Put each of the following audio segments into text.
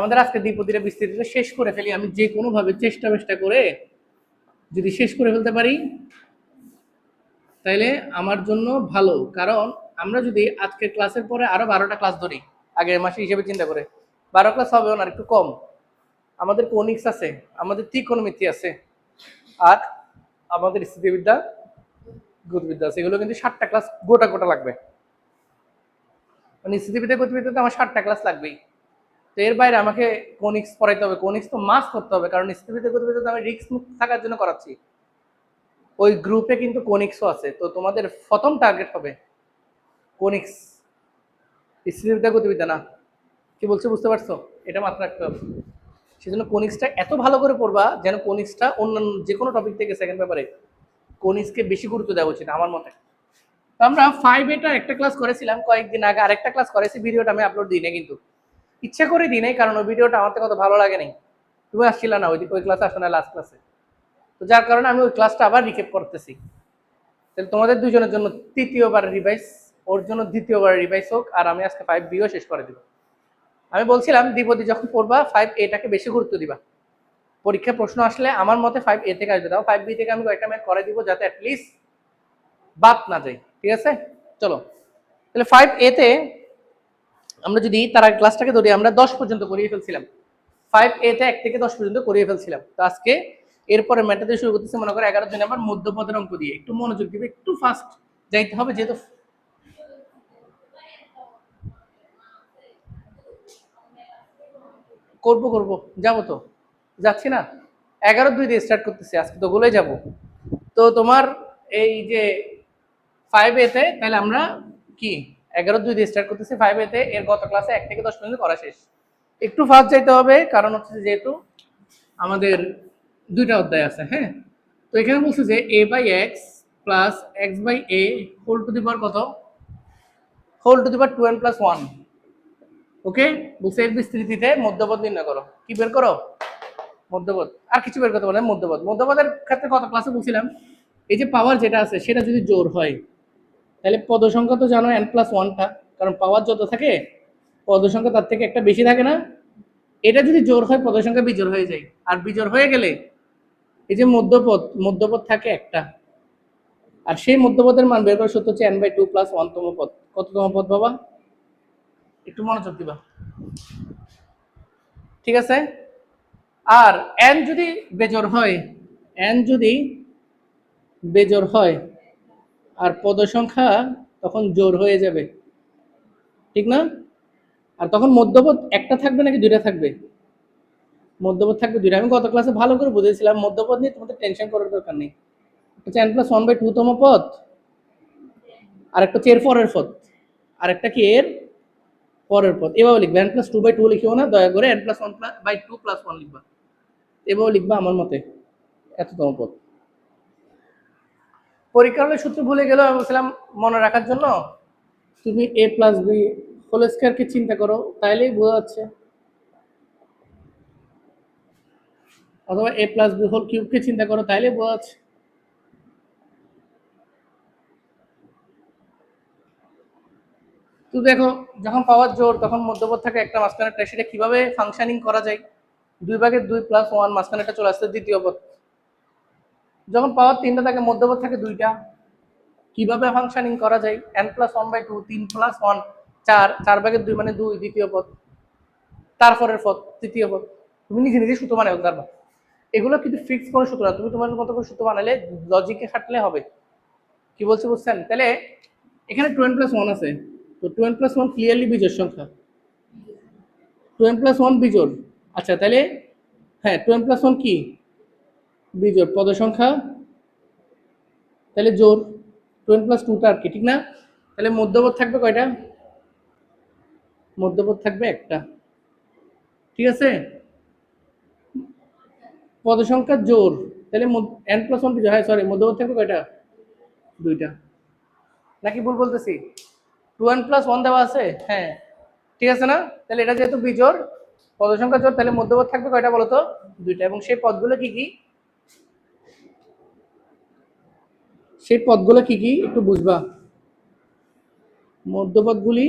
আমাদের আজকে দ্বিপদীটা বিস্তৃতিটা শেষ করে ফেলি। আমি যে কোনোভাবে চেষ্টা করে যদি শেষ করে ফেলতে পারি তাহলে আমার জন্য ভালো। কারণ আমরা যদি আজকের ক্লাসের পরে আরো 12টা ক্লাস ধরি আগের মাসে হিসেবে চিন্তা করে, 12 ক্লাস হবে না, একটু কম। আমাদের কোনিক্স আছে, আমাদের ত্রিকোণমিতি আছে, আর আমাদের স্থিতিবিদ্যা, গতিবিদ্যা আছে। এগুলো কিন্তু 7টা ক্লাস গোটা লাগবে। মানে স্থিতিবিদ্যা গতিবিদ্যাতে আমার 7টা ক্লাস লাগবেই। তো এর বাইরে আমাকে কোনিক্স পড়াইতে হবে, কোনিক্স তো মাস করতে হবে, কারণ স্থিতিবিদ্যা গতিবিদ্যাতে আমি রিস্ক মুক্ত থাকার জন্য করাচ্ছি। ওই গ্রুপে কিন্তু কোনিক্সও আছে। তো তোমাদের প্রথম টার্গেট হবে কোনিক্স, স্থিতিবিদ্যা গতিবিদ্যা না। কি বলছো বুঝতে পারছো? এটা মাত্র রাখতে হবে। সেজন্য কোনিক্সটা এত ভালো করে পড়বা যেন কোনিক্সটা অন্যান্য যে কোনো টপিক থেকে সেকেন্ড পেপারে কোনিক্সকে বেশি গুরুত্ব দেওয়া উচিত আমার মতে। তো আমরা 5A একটা ক্লাস করেছিলাম কয়েকদিন আগে, আরেকটা ক্লাস করেছি, ভিডিওটা আমি আপলোড দিই না, কিন্তু ইচ্ছা করে দিই নাই, কারণ ওই ভিডিওটা আমার কত ভালো লাগে নাই। তুমি আসছিল না ওই ক্লাসে, আসো না লাস্ট ক্লাসে। তো যার কারণে আমি ওই ক্লাসটা আবার রিকেপ করতেছি। তাহলে তোমাদের দুজনের জন্য তৃতীয়বার রিভাইজ, ওর জন্য দ্বিতীয়বার রিভাইজ হোক, আর আমি আজকে 5Bও শেষ করে দিব। আমি বলছিলাম দ্বিপদী যখন পড়বা 5Aটাকে বেশি গুরুত্ব দিবা। পরীক্ষায় প্রশ্ন আসলে আমার মতে 5A থেকে আসবে, তাও 5B থেকে আমি কয়েকটা ম্যাথ করে দিব যাতে অ্যাটলিস্ট বাদ না যায়। ঠিক আছে, চলো তাহলে 5A-তে আমরা যদি তার আগে ক্লাসটাকে ধরি, আমরা 10 পর্যন্ত করিয়ে ফেলছিলাম। 5A-তে 1 থেকে 10 পর্যন্ত করিয়ে ফেলছিলাম। তো আজকে এরপরে ম্যাথটা শুরু করতেছি মনে করো 11 নাম্বার মধ্যপদের অঙ্ক দিয়ে। একটু মনোযোগ দিবে, একটু ফাস্ট যাইতে হবে, যেহেতু করব যাবো তো, যাচ্ছি না, 11-2 দিয়ে স্টার্ট করতেছি আজকে, তো গুলোই যাবো। তো তোমার এই যে 5A-তে তাহলে আমরা কি 11-2 দিয়ে স্টার্ট করতেছি 5A-তে। এর গত ক্লাসে 1 থেকে 10 পর্যন্ত করা শেষ। একটু ফাস্ট যাইতে হবে, কারণ হচ্ছে যেহেতু আমাদের 2টা অধ্যায় আছে। হ্যাঁ, তো এখানে বলছে যে a/x plus x/a whole to the power কত, whole to the power 2n + 1। ওকে, বলছে এর বিস্তৃতিতে মধ্যপদ নির্ণয় করো। কি বের করো? মধ্যপদ। আর কিছু বের করতে পারে মধ্যপদ। মধ্যপদের ক্ষেত্রে কত ক্লাসে বলছিলাম, এই যে পাওয়ার যেটা আছে সেটা যদি জোর হয় তাহলে পদ সংখ্যা তো জানো n + 1টা, কারণ পাওয়ার যত থাকে পদ সংখ্যা তার থেকে একটা বেশি থাকে না। এটা যদি জোর হয় পদ সংখ্যা বিজোড় হয়ে যায়, আর বিজোড় হয়ে গেলে এই যে মধ্যপদ থাকে একটা, আর সেই মধ্যপদের মান বের করার সূত্র হচ্ছে n/2 + 1তম পদ। কততম পদ বাবা? একটু মনোযোগ দিবা, ঠিক আছে? আর n যদি বেজোড় হয়, n যদি বেজোড় হয় আর পদ সংখ্যা তখন জোড় হয়ে যাবে, ঠিক না? আর তখন মধ্যপদ একটা থাকবে নাকি 2টা থাকবে? মধ্যপদ থাকবে 2টা। আমি গত ক্লাসে ভালো করে বুঝেছিলাম, মধ্যপদ নিয়ে তোমাদের টেনশন করার দরকার নেই। হচ্ছে n + 1/2তম পদ, আর একটা হচ্ছে এর পরের পদ, আর একটা কি এর পরের পদ। এভাবে লিখবে, n + 2/2 লিখিও না, দয়া করে n + 1/2 + 1 লিখবা। এভাবে লিখবা আমার মতে, এততম পদ। পরীক্ষার হলে সূত্র ভুলে গেলেও আমি বলছিলাম মনে রাখার জন্য তুমি a + b হোল স্কয়ারকে চিন্তা করো, তাইলেই বোঝা যাচ্ছে, অথবা a + b হোল কিউবকে চিন্তা করো, তাইলেই বোঝা যাচ্ছে। তো দেখো, যখন পাওয়ার জোর তখন মধ্যপদ থাকে একটা, মাঝখানেরটা, সেটা কিভাবে ফাংশনিং করা যায়? 2/2 + 1, মাঝখানেরটা চলে আসছে দ্বিতীয় পদ। যখন পাওয়ার 3টা থাকে, মধ্যপদ থাকে 2টা, কিভাবে ফাংশনিং করা যায়? n + 1/2, 3 + 1 4, 4/2 মানে 2 দ্বিতীয় পদ, তারপরের পদ তৃতীয় পদ। তুমি নিজে নিজে সূত্র বানাও পারবা। এগুলো কিন্তু ফিক্স কোনো সূত্র না, তুমি তোমার মতো করে সূত্র বানালে লজিকে খাটলে হবে। কি বলছি বুঝছেন? তাহলে এখানে 2n + 1 আছে, তো 2n + 1 ক্লিয়ারলি বিজোড় সংখ্যা। 2n + 1 বিজোড়। আচ্ছা তাহলে হ্যাঁ, 2n + 1 কি বিজোড় পদ সংখ্যা, তাহলে জোড় 2n + 2টা আর কি, ঠিক না? তাহলে মধ্যপদ থাকবে কয়টা? মধ্যপদ থাকবে একটা, ঠিক আছে? পদ সংখ্যা জোড়, তাহলে n + 1 বিজোড়, হ্যাঁ সরি, মধ্যপদ থাকবে কয়টা? 2টা। নাকি ভুল বলতেছি? 2n + 1 দেওয়া আছে, হ্যাঁ ঠিক আছে না? তাহলে এটা যেহেতু বিজোড়, পদ সংখ্যা জোড়, তাহলে মধ্যপদ থাকবে কয়টা বলো তো? 2টা। এবং সেই পদগুলো কি কি? একটু বুঝবা। মধ্যপদগুলি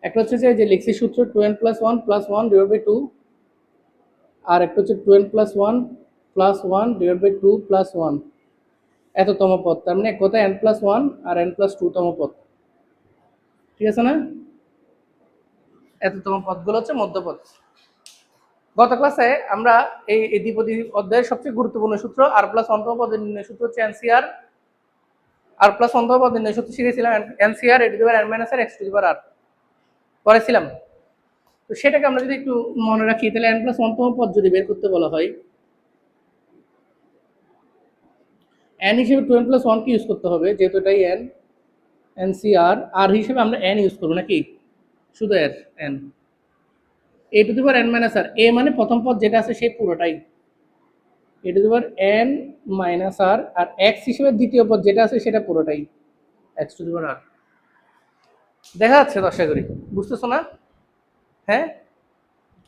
একটা হচ্ছে যে লিখছি সূত্র 2n + 1 + 1 / 2, আর একটা হচ্ছে 2n + 1 + 1 / 2 + 1 এততম পদ। তার মানে এক কথায় n + 1 আর n + 2 তম পদ। ঠিক আছে না? এততম পদগুলো হচ্ছে মধ্যপদ। গত ক্লাসে আমরা এই দ্বিপদী অধ্যায়ের সবচেয়ে গুরুত্বপূর্ণ সূত্র r+1 তম পদের নির্ণয় সূত্র হচ্ছে NCR, r+1 তম পদের নির্ণয় সূত্র শিখেছিলাম NCR (a⁻n - (x⁻r) পড়েছিলাম। তো সেটাকে আমরা যদি একটু মনে রাখি, তাহলে n+1 তম পদ যদি বের করতে বলা হয়, n হিসেবে 2n + 1 কে ইউজ করতে হবে, যেহেতু এটাই n NCR। আর হিসেবে আমরা n ইউজ করবো নাকি, শুধু n a⁻n - (r), a মানে প্রথম পদ যেটা আছে সেই পুরোটাই a⁻n - (r), আর x হিসেবে দ্বিতীয় পদ যেটা আছে সেটা পুরোটাই x⁻r। দেখা যাচ্ছে তো, আশা করি বুঝতেছো না? হ্যাঁ,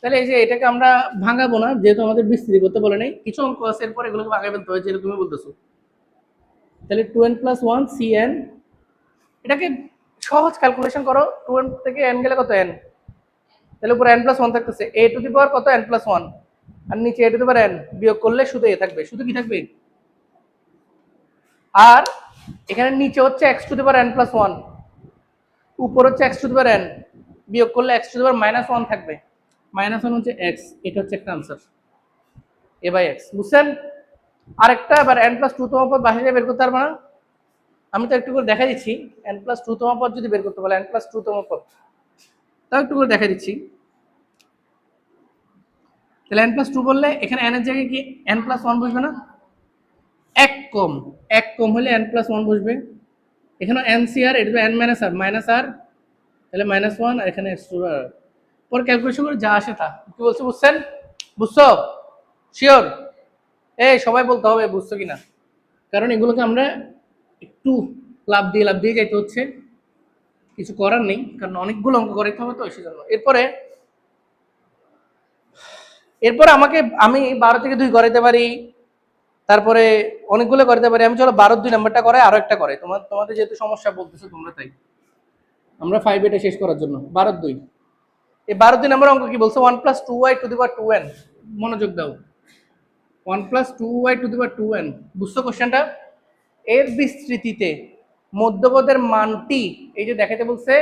তাহলে এই যে এটাকে আমরা ভাঙাবো না, যেহেতু আমাদের বিস্তৃতি করতে বলে নাই। কিছু অঙ্ক আছে এরপর এগুলোকে ভাঙাই ফেলতে হয়, যেটা তুমি বলতেছো। তাহলে 2n + 1 cn, এটাকে সহজ ক্যালকুলেশন করো। 2n থেকে n গেলে কত n, তাহলে উপরে n + 1 থাকতেছে a⁻n কত n + 1, আর নিচে a⁻n বিয়োগ করলে শুধু a থাকবে। শুধু কি থাকবে? আর এখানে নিচে হচ্ছে x⁻n + 1, উপর হচ্ছে x⁻n, বিয়োগ করলে x⁻−1 থাকবে। -1 হচ্ছে x, এটা হচ্ছে একটা आंसर a/x। বুঝছেন? আরেকটা আবার n + 2 তম পদ বাহিরে বের করতে পারবে না? আমি তো একটু করে দেখা দিচ্ছি। n + 2 তম পদ যদি বের করতে বলে, n + 2 তম পদ, তাও একটু করে দেখা দিচ্ছি। তাহলে n + 2 বললে এখানে n এর জায়গায় কি n + 1 বসবে না? এক কম হলে n + 1 বসবে। এখানে NCR, এটা তো n - (r) তাহলে -1, আর এখানে x⁻r। পরে ক্যালকুলেশন করে যা আসে তা। কি বলছো, বুঝছেন? বুঝছো? শিওর? এই সবাই বলতে হবে বুঝছো কিনা, কারণ এগুলোকে আমরা একটু লাভ দিয়ে যাইতে হচ্ছে, কিছু করার নেই, কারণ অনেকগুলো অঙ্ক করতে হবে তো সেজন্য। এরপরে আমি 12 থেকে 2 করাইতে পারি, তারপরে অনেকগুলো করতে পারি। আমি চলো 12 2 নাম্বারটা করে আরো একটা করে, তোমাদের যেহেতু সমস্যা বলতেছো তোমরা, তাই আমরা 5 এটা শেষ করার জন্য 12 2। এই 12 2 নাম্বার অঙ্ক কি বলছে? 1 + 2y⁴ মনোযোগ দাও। 1 + 2y⁴ বুঝছো কোশ্চেনটা? এর বিস্তৃতিতে মধ্যপদের মানটি, এই যে দেখাতে বলছে,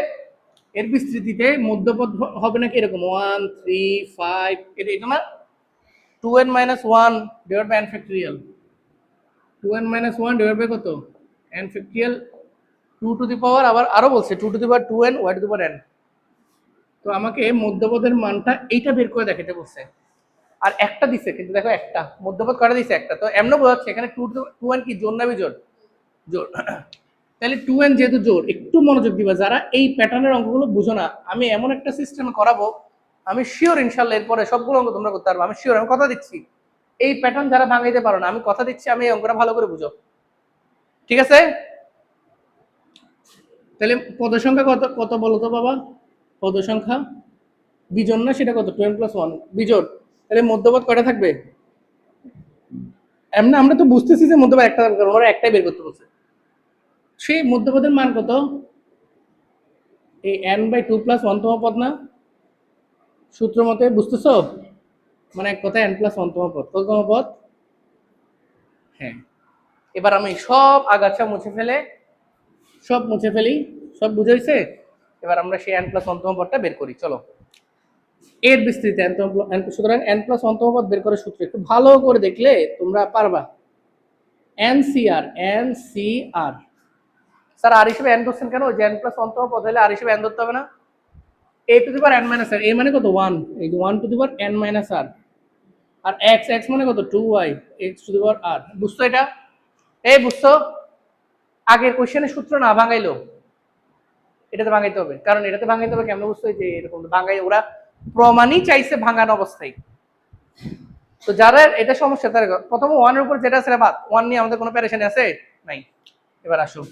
এর বিস্তৃতিতে মধ্যপদ হবে নাকি এরকম 1 3 5, এটা না 2n - 1 / n ফ্যাক্টরিয়াল, 2n - 1 / কত n ফ্যাক্টরিয়াল, 2 টু দি পাওয়ার, আবার আরো বলছে 2 to the power 2n y⁴n। তো আমাকে মধ্যপদের মানটা এইটা বের করে দেখাতে বলছে। আর একটা দিছে, কিন্তু দেখো একটা মধ্যপদ কটা দিছে, একটা। তো এমন বোঝাচ্ছে এখানে 2n কি জোড় না বিজোড়? জোড়। তাহলে 2n যেহেতু জোড়, একটু মনোযোগ দিবা যারা এই প্যাটার্নের অঙ্কগুলো বুঝো না। আমি এমন একটা সিস্টেম করাবো, আমি শিওর ইনশাল্লাহ এরপরে সবগুলো অঙ্ক তোমরা করতে পারবে। আমি শিওর, আমি কথা দিচ্ছি। এই প্যাটার্ন যারা ভাঙাইতে পারো না, আমি কথা দিচ্ছি আমি এই অঙ্কটা ভালো করে বুঝো। ঠিক আছে? তাহলে পদ সংখ্যা কত কত বলো তো বাবা? পদ সংখ্যা বিজোড় না, সেটা কত? 2n + 1 বিজোড়। তাহলে মধ্যপদ কয়টা থাকবে? এমনি আমরা তো বুঝতেছি যে মধ্যপদ একটা থাকবে, ওরা একটাই বের করতে বলছে। সেই মধ্যপদের মান কত? এই n/2 + 1 তম পদ না, সূত্র মতে, বুঝতেছো? মানে এক কথা n + 1 তম পদ। কততম পদ? হ্যাঁ। এবার আমি সব আগাছা মুছে ফেলি, সব বুঝাইছে। এবার আমরা সেই n + 1 তম পদটা বের করি, চলো। এর বিস্তৃতি সুতরাং n + 1 তম পদ বের করার সূত্র একটু ভালো করে দেখলে তোমরা পারবা। NCR স্যার আর হিসেবে n ধরছেন কেন? যে n + 1 তম পদ হলে আর হিসেবে n ধরতে হবে না? a⁻n - r, a মানে কত 1, এই যে 1⁻n - r, আর x মানে কত 2y x⁻r। বুঝছো এটা? এই বুঝছো? আগের কোশ্চেনের সূত্র না ভাঙাইলো, এটাতে ভাঙাইতে হবে। কারণ এটাতে ভাঙাইতে হবে কেমন, বুঝছো? যে এরকম ভাঙাই, ওরা প্রমাণই চাইছে ভাঙানো অবস্থায়। তো যারা এটা সমস্যা, তারা প্রথমে 1 এর উপর যেটা আছে বাদ, 1 নিয়ে আমাদের কোনো প্যারেশানি আছে নাই। এবার আসো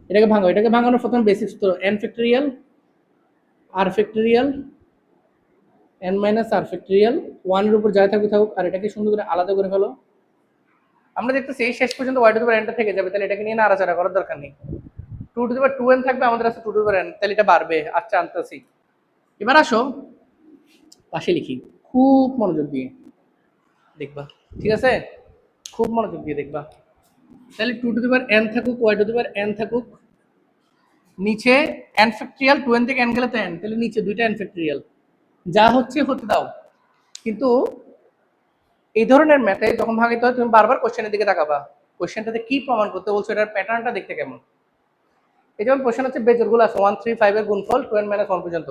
এটাকে ভাঙো। এটাকে ভাঙানোর প্রথম বেসিক সূত্র n factorial r factorial n - r factorial. 1 এর উপর যা থাকুক থাকুক, আর এটাকে সুন্দর করে আলাদা করে ফেলো। আমরা দেখতেছি এই শেষ পর্যন্ত y⁴n টা থেকে যাবে, তাহলে এটাকে নিয়ে নাড়াচাড়া করার দরকার নেই। 2n থাকবে, আমাদের আছে 2n, তাহলে এটা বাড়বে। আচ্ছা আনতেছি। এবার আসো পাশে লিখি, খুব মনোযোগ দিয়ে দেখবা, ঠিক আছে? খুব মনোযোগ দিয়ে দেখবা। তাহলে 2n থাকুক, y n থাকুক, নিচে n ফ্যাক্টরিয়াল, 2n থেকে n গেলে তো n, তাহলে নিচে দুইটা n ফ্যাক্টরিয়াল, যা হচ্ছে হতে দাও। কিন্তু এই ধরনের ম্যাথে যখন ভাঙিতে হয় তুমি বারবার কোশ্চেনের দিকে তাকাবা, কোশ্চেনটাতে কি প্রমাণ করতে বলছো, এটার প্যাটার্নটা দেখতে কেমন। এই যেমন কোশ্চেন হচ্ছে বেজোড়গুলো আছে 1 3 5 এর গুণফল 2n - 1 পর্যন্ত,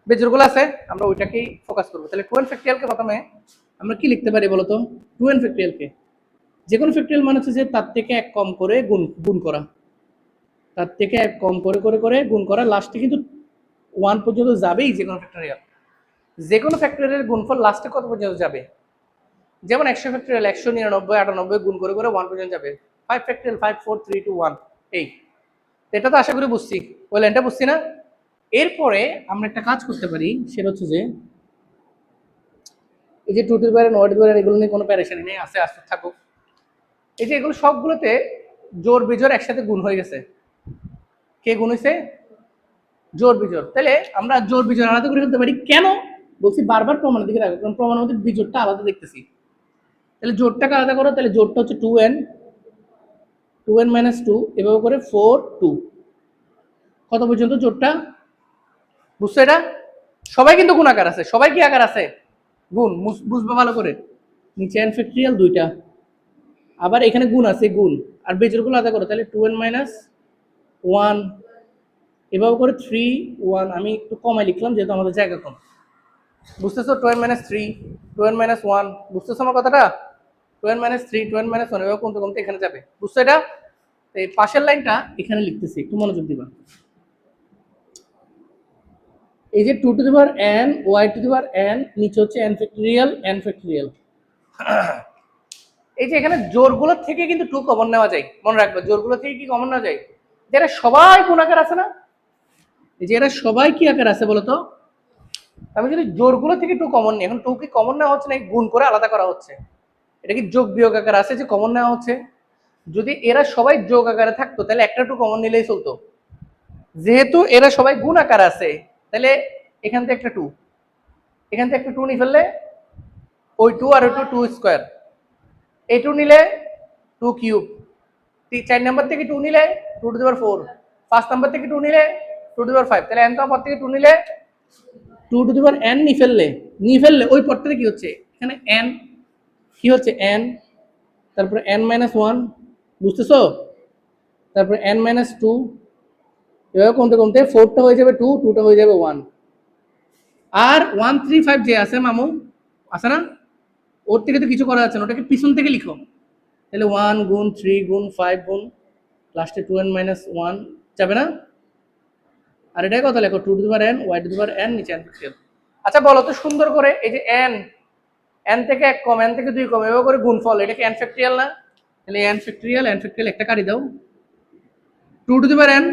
বেজোড়গুলো আছে, আমরা ওইটাকেই ফোকাস করবো। তাহলে 2n ফ্যাক্টরিয়ালকে প্রথমে আমরা কি লিখতে পারি বলতো? 2n ফ্যাক্টরিয়ালকে যে কোনো ফ্যাক্টরিয়াল মানে হচ্ছে যে তার থেকে এক কম করে গুণ করা, তার থেকে এক কম করে করে করে গুণ করা, লাস্টে কিন্তু 1 পর্যন্ত যাবেই যে কোনো ফ্যাক্টরিয়াল। যে কোনো ফ্যাক্টরিয়ালের গুণফল লাস্টে কত পর্যন্ত যাবে? যেমন 100 ফ্যাক্টরিয়াল 199 98 গুণ করে করে 1 পর্যন্ত যাবে। 5 ফ্যাক্টরিয়াল 5 4 3 2 1, এই এটা তো আশা করি বুঝছি, ওই লাইনটা বুঝছি না? এরপরে আমরা একটা কাজ করতে পারি, সেটা হচ্ছে যে এই যে 2n এগুলো নিয়ে কোনো প্যারেশানি নেই, আছে আসতে থাকুক। এই যে এগুলো সবগুলোতে জোর বিজোড় একসাথে গুণ হয়ে গেছে। কে গুণ হয়েছে? জোর বিজোড়। তাহলে আমরা জোর বিজোড় আলাদা করে ফেলতে পারি। কেন বলছি? বারবার প্রমাণের দিকে রাখবো, কারণ প্রমাণের মধ্যে বিজোড়টা আলাদা দেখতেছি। তাহলে জোরটাকে আলাদা করো, তাহলে জোরটা হচ্ছে 2n 2 এভাবে করে 4 2, কত পর্যন্ত জোরটা? বুঝছো এটা? সবাই কিন্তু গুণ আকার আছে, সবাই কি আকার আছে? গুণ। বুঝবে ভালো করে, নিচে n ফ্যাক্টরিয়াল দুইটা, আবার এখানে গুণ আছে গুণ, আর বেজোড়গুলো আলাদা করো, তাহলে 2n - 1 এভাবে করে 3 1, আমি একটু কমাই লিখলাম যেহেতু আমাদের জায়গা কম। বুঝতেছো? 2n - 3 2n - 1, বুঝতেছো আমার কথাটা? 2n - 3 2n - 1 এভাবে কমতে কমতে এখানে যাবে। বুঝছো এটা? এই পাশের লাইনটা এখানে লিখতেছি, একটু মনোযোগ দিবা। এই যে 2n y n, নিচে হচ্ছে n ফ্যাক্টরিয়াল। এই যে এখানে জোরগুলো থেকে কিন্তু 2 কমন নেওয়া যায়, মনে রাখবে। জোরগুলো থেকে কি কমন নেওয়া যায়? যারা সবাই কোন আকার আছে না, এই যে এরা সবাই কি আকার আছে বলতো? আমি যদি জোরগুলো থেকে 2 কমন নিই, এখন 2 কি কমন নেওয়া হচ্ছে না গুণ করে আলাদা করা হচ্ছে? এটা কি যোগ বিয়োগ আকার আছে যে কমন নেওয়া হচ্ছে? যদি এরা সবাই যোগ আকারে থাকতো তাহলে একটা 2 কমন নিলেই চলতো। যেহেতু এরা সবাই গুণ আকার আছে, তাহলে এখান থেকে একটা 2, এখান থেকে একটা 2 নিয়ে ফেললে ওই 2 আর ওই 2 স্কোয়ার, এই 2 নিলে 2 কিউব, 4 নাম্বার থেকে 2 নিলে 2^4, 5 নাম্বার থেকে 2 নিলে 2^5, তাহলে n পর থেকে 2 নিলে 2n নিয়ে ফেললে ওই পদটাতে কি হচ্ছে? এখানে n কি হচ্ছে? n, তারপরে n - 1, বুঝতেছো? তারপরে n - 2, এভাবে কমতে কমতে 4টা হয়ে যাবে 2, 2টা হয়ে যাবে 1, আর 1 3 5 যে আছে মামু, আছে না? ওর থেকে তো কিছু করা যাচ্ছে না, ওটাকে পিছন থেকে লিখো। তাহলে 1 গুণ 3 গুণ 5 গুণ লাস্টে 2n - 1 যাবে না? আর এটাই কথা লেখো 2n y n, নিচে n ফ্যাক্টরিয়াল। আচ্ছা বলো তো সুন্দর করে, এই যে n থেকে 1 কম, n থেকে 2 কম, এভাবে করে গুণফল, এটা কি n ফ্যাক্টরিয়াল না? তাহলে n ফ্যাক্টরিয়াল একটা কাটি দাও, 2n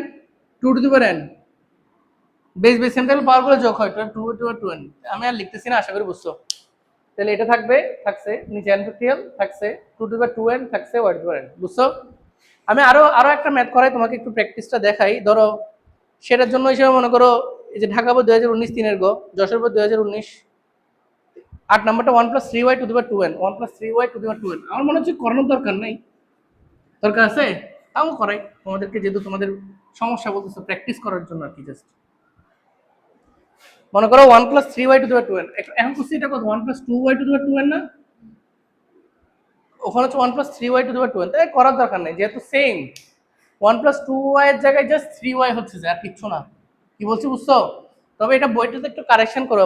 বেস সেন্ট্রাল পাওয়ারগুলো যোগ হয় 2n। আমি আর লিখতেছি না, আশা করি বুঝছো। তাহলে এটা থাকছে নিচে n ফ্যাক্টরিয়াল, থাকছে 2n, থাকছে y n, বুঝছো? আমি আরো একটা ম্যাথ করাই, তোমাকে একটু প্র্যাকটিসটা দেখাই। ধরো সেটার জন্য হিসেবে মনে করো এই যে ঢাকা বোর্ড 2019 3 গো, যশোর বোর্ড 2019 8 নাম্বারটা 1 + 3y⁴n 1 + 3y⁴n। আমার মনে হচ্ছে করানোর দরকার নাই, দরকার আছে তাও করাই তোমাদেরকে, যেহেতু তোমাদের সমস্যা বলতেছো, প্র্যাকটিস করার জন্য আর কি। জাস্ট মনে করো 1 + 3y⁴n, এখন কোশ্চেনটা কত? 1 + 2y⁴n না? ওখানে হচ্ছে 1 + 3y⁴n, তাই করার দরকার নেই, যেহেতু সেম 1 + 2y এর জায়গায় জাস্ট 3y হচ্ছে, আর কিচ্ছু না। কি বলছি বুঝছো? তবে এটা বইটাতে একটু কারেকশন করবা,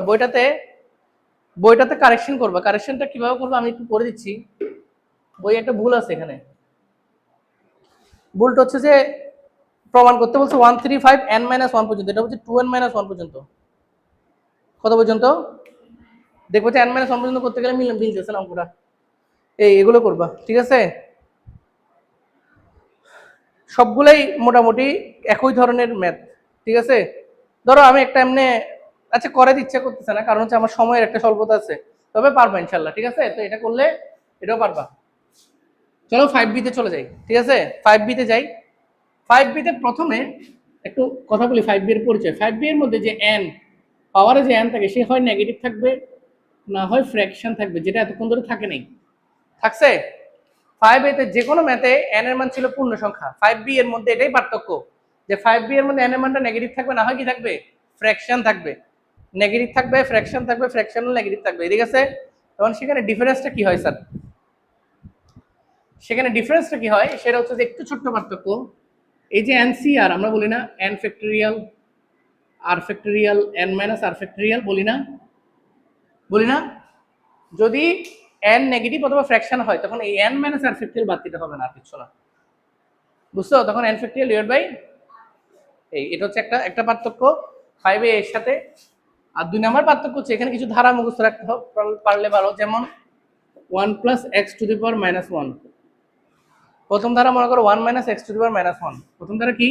বইটাতে কারেকশন করবা। কারেকশনটা কিভাবে করবো আমি একটু করে দিচ্ছি। বই একটা ভুল আছে এখানে, ভুলটা হচ্ছে যে প্রমাণ করতে বলছে 1 3 5 n - 1 পর্যন্ত, এটা হচ্ছে 2n - 1 পর্যন্ত। কত পর্যন্ত? দেখবো যে n - 1 পর্যন্ত করতে গেলে মিলতেছে না অঙ্কটা। এগুলো করবা, ঠিক আছে? সবগুলোই মোটামুটি একই ধরনের ম্যাথ, ঠিক আছে? ধরো আমি একটা এমনি, আচ্ছা করে দিতে ইচ্ছা করতেছে না, কারণ হচ্ছে আমার সময়ের একটা স্বল্পতা আছে, তবে পারবা ইনশাল্লাহ, ঠিক আছে? তো এটা করলে এটাও পারবা। চলো 5b তে চলে যাই, ঠিক আছে? 5b তে যাই। 5b তে প্রথমে একটু কথা বলি 5b এর পরিচয়। 5b এর মধ্যে যে n পাওয়ারে যে n থাকে সে হয় নেগেটিভ থাকবে না হয় ফ্র্যাকশন থাকবে, যেটা এতক্ষণ ধরে থাকে নাই। থাকছে 5a তে যে কোনো ম্যাথে n এর মান ছিল পূর্ণ সংখ্যা, 5b এর মধ্যে এটাই পার্থক্য যে 5b এর মধ্যে n এর মানটা নেগেটিভ থাকবে না হয় কি থাকবে ফ্র্যাকশন থাকবে, নেগেটিভ থাকবে ফ্র্যাকশন থাকবে, ফ্র্যাকশনাল নেগেটিভ থাকবে, ঠিক আছে। তখন সেখানে ডিফারেন্সটা কি হয় স্যার? সেখানে ডিফারেন্সটা কি হয় সেটা হচ্ছে যে একটু ছোট্ট পার্থক্য। এই যে NCR আমরা বলি না n factorial r factorial n minus r factorial বলি না, যদি n নেগেটিভ অথবা ফ্র্যাকশন হয় তখন এই n মাইনাস r ফ্যাক্টরিয়াল বাদ দিতে হবে না, আর কিছু না, বুঝছো? তখন n ফ্যাক্টরিয়াল ডিভাইড বাই এটা হচ্ছে একটা পার্থক্য 5a এর সাথে। আর 2 নাম্বার পার্থক্য হচ্ছে এখানে কিছু ধারা মুখস্থ রাখতে পারলে ভালো, যেমন 1 plus x to the power minus 1। প্রথম ধারা মনে করো 1 minus x to the power minus 1, প্রথম ধারা কি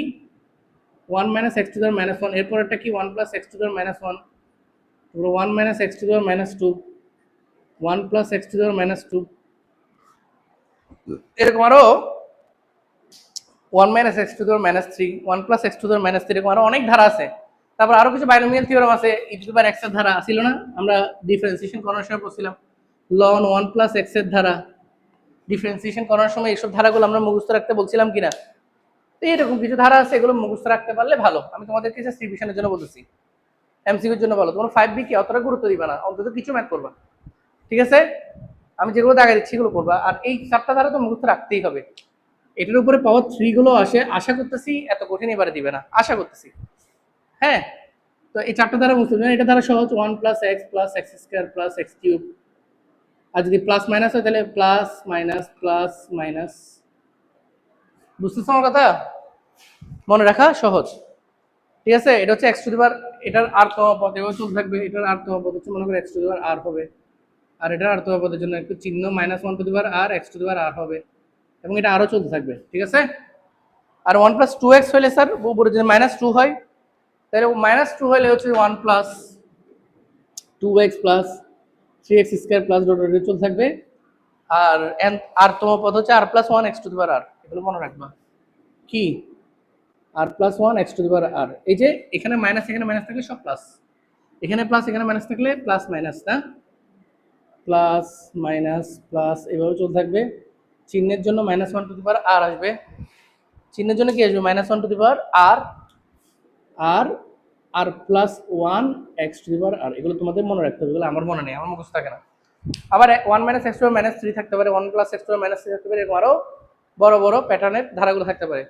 1 minus x to the power minus 1, এরপর একটা কি 1 plus x to the power minus 1, তারপর 1 minus x to the power minus 2, 1 plus x to the power minus 2, এরকম আরো 1 minus x to the power minus 3, 1 plus x to the power minus 3, এরকম আরো অনেক ধারা আছে। তারপর আরো কিছু বাইনোমিয়াল থিওরেম আছে, ই টু দি পাওয়ার এক্স এর ধারা ছিল না, আমরা ডিফারেন্সিয়েশন করার সময় পড়ছিলাম ln 1 প্লাস এক্স এর ধারা, ডিফারেন্সিয়েশন করার সময় এইসব ধারাগুলো আমরা মুখস্থ রাখতে বলছিলাম কিনা। তো এরকম কিছু ধারা আছে, এগুলো মুখস্থ রাখতে পারলে ভালো। আমি তোমাদেরকে জাস্ট রিভিশনের জন্য বলতেছি, এমসিকিউর জন্য ভালো। তোমরা 5b কি অতটা গুরুত্ব দিবা না, অন্তত কিছু ম্যাথ করবা, ঠিক আছে? আমি যেগুলো দাগাই দিচ্ছি এগুলো করবা, আর এই 4টা ধারা তো মুখস্থ রাখতেই হবে। এটার উপরে পাওয়ার 3 গুলো আসে, আশা করতেছি এত কঠিন এবারে দিবে না, আশা করতেছি। হ্যাঁ, তো এই 4টা ধারা মুখস্থ, এটা ধারা সহজ, 1 plus x plus x square plus x cube, আর যদি প্লাস মাইনাস হয় তাহলে প্লাস মাইনাস। বুঝতেছো আমার কথা? মনে রাখা সহজ, ঠিক আছে? এটা হচ্ছে এক্স টু দি পাওয়ার, এটার আর তম পদ এভাবে চলতে থাকবে, এটার আর তম পদ হচ্ছে মনে করো x to the power r হবে, আর এটার আর তম পদের জন্য একটু চিহ্ন -1 to the power r x to the power r হবে, এবং এটা আরো চলতে থাকবে, ঠিক আছে? আর 1 প্লাস 2x হলে স্যার উপরে যদি -2 হয় তাহলে -2 হলে হচ্ছে 1 plus 2x plus 3x square plus dot dot চলতে থাকবে। আর আর তম পদ হচ্ছে r plus 1 x to the power r, এগুলো মনে রাখবা। কি r plus 1 x to the power r, এই যে এখানে মাইনাস এখানে মাইনাস থাকলে সব প্লাস, এখানে প্লাস এখানে মাইনাস থাকলে প্লাস মাইনাস, না প্লাস এভাবে চলতে থাকবে। চিহ্নের জন্য -1 টু দি পাওয়ার r আসবে, চিহ্নের জন্য কি আসবে -1 টু দি পাওয়ার r, আর r plus 1 x to the power r, এগুলো তোমাদের মনে রাখতে হবে, এগুলো আমার মনে নেই, আমার মুখস্থ থাকে না। আবার 1 মাইনাস x টু দি পাওয়ার -3 থাকতে পারে, 1 প্লাস x টু দি পাওয়ার -3 থাকতে পারে, এরকম আরো বড় বড় প্যাটার্নের ধারাগুলো থাকতে পারে।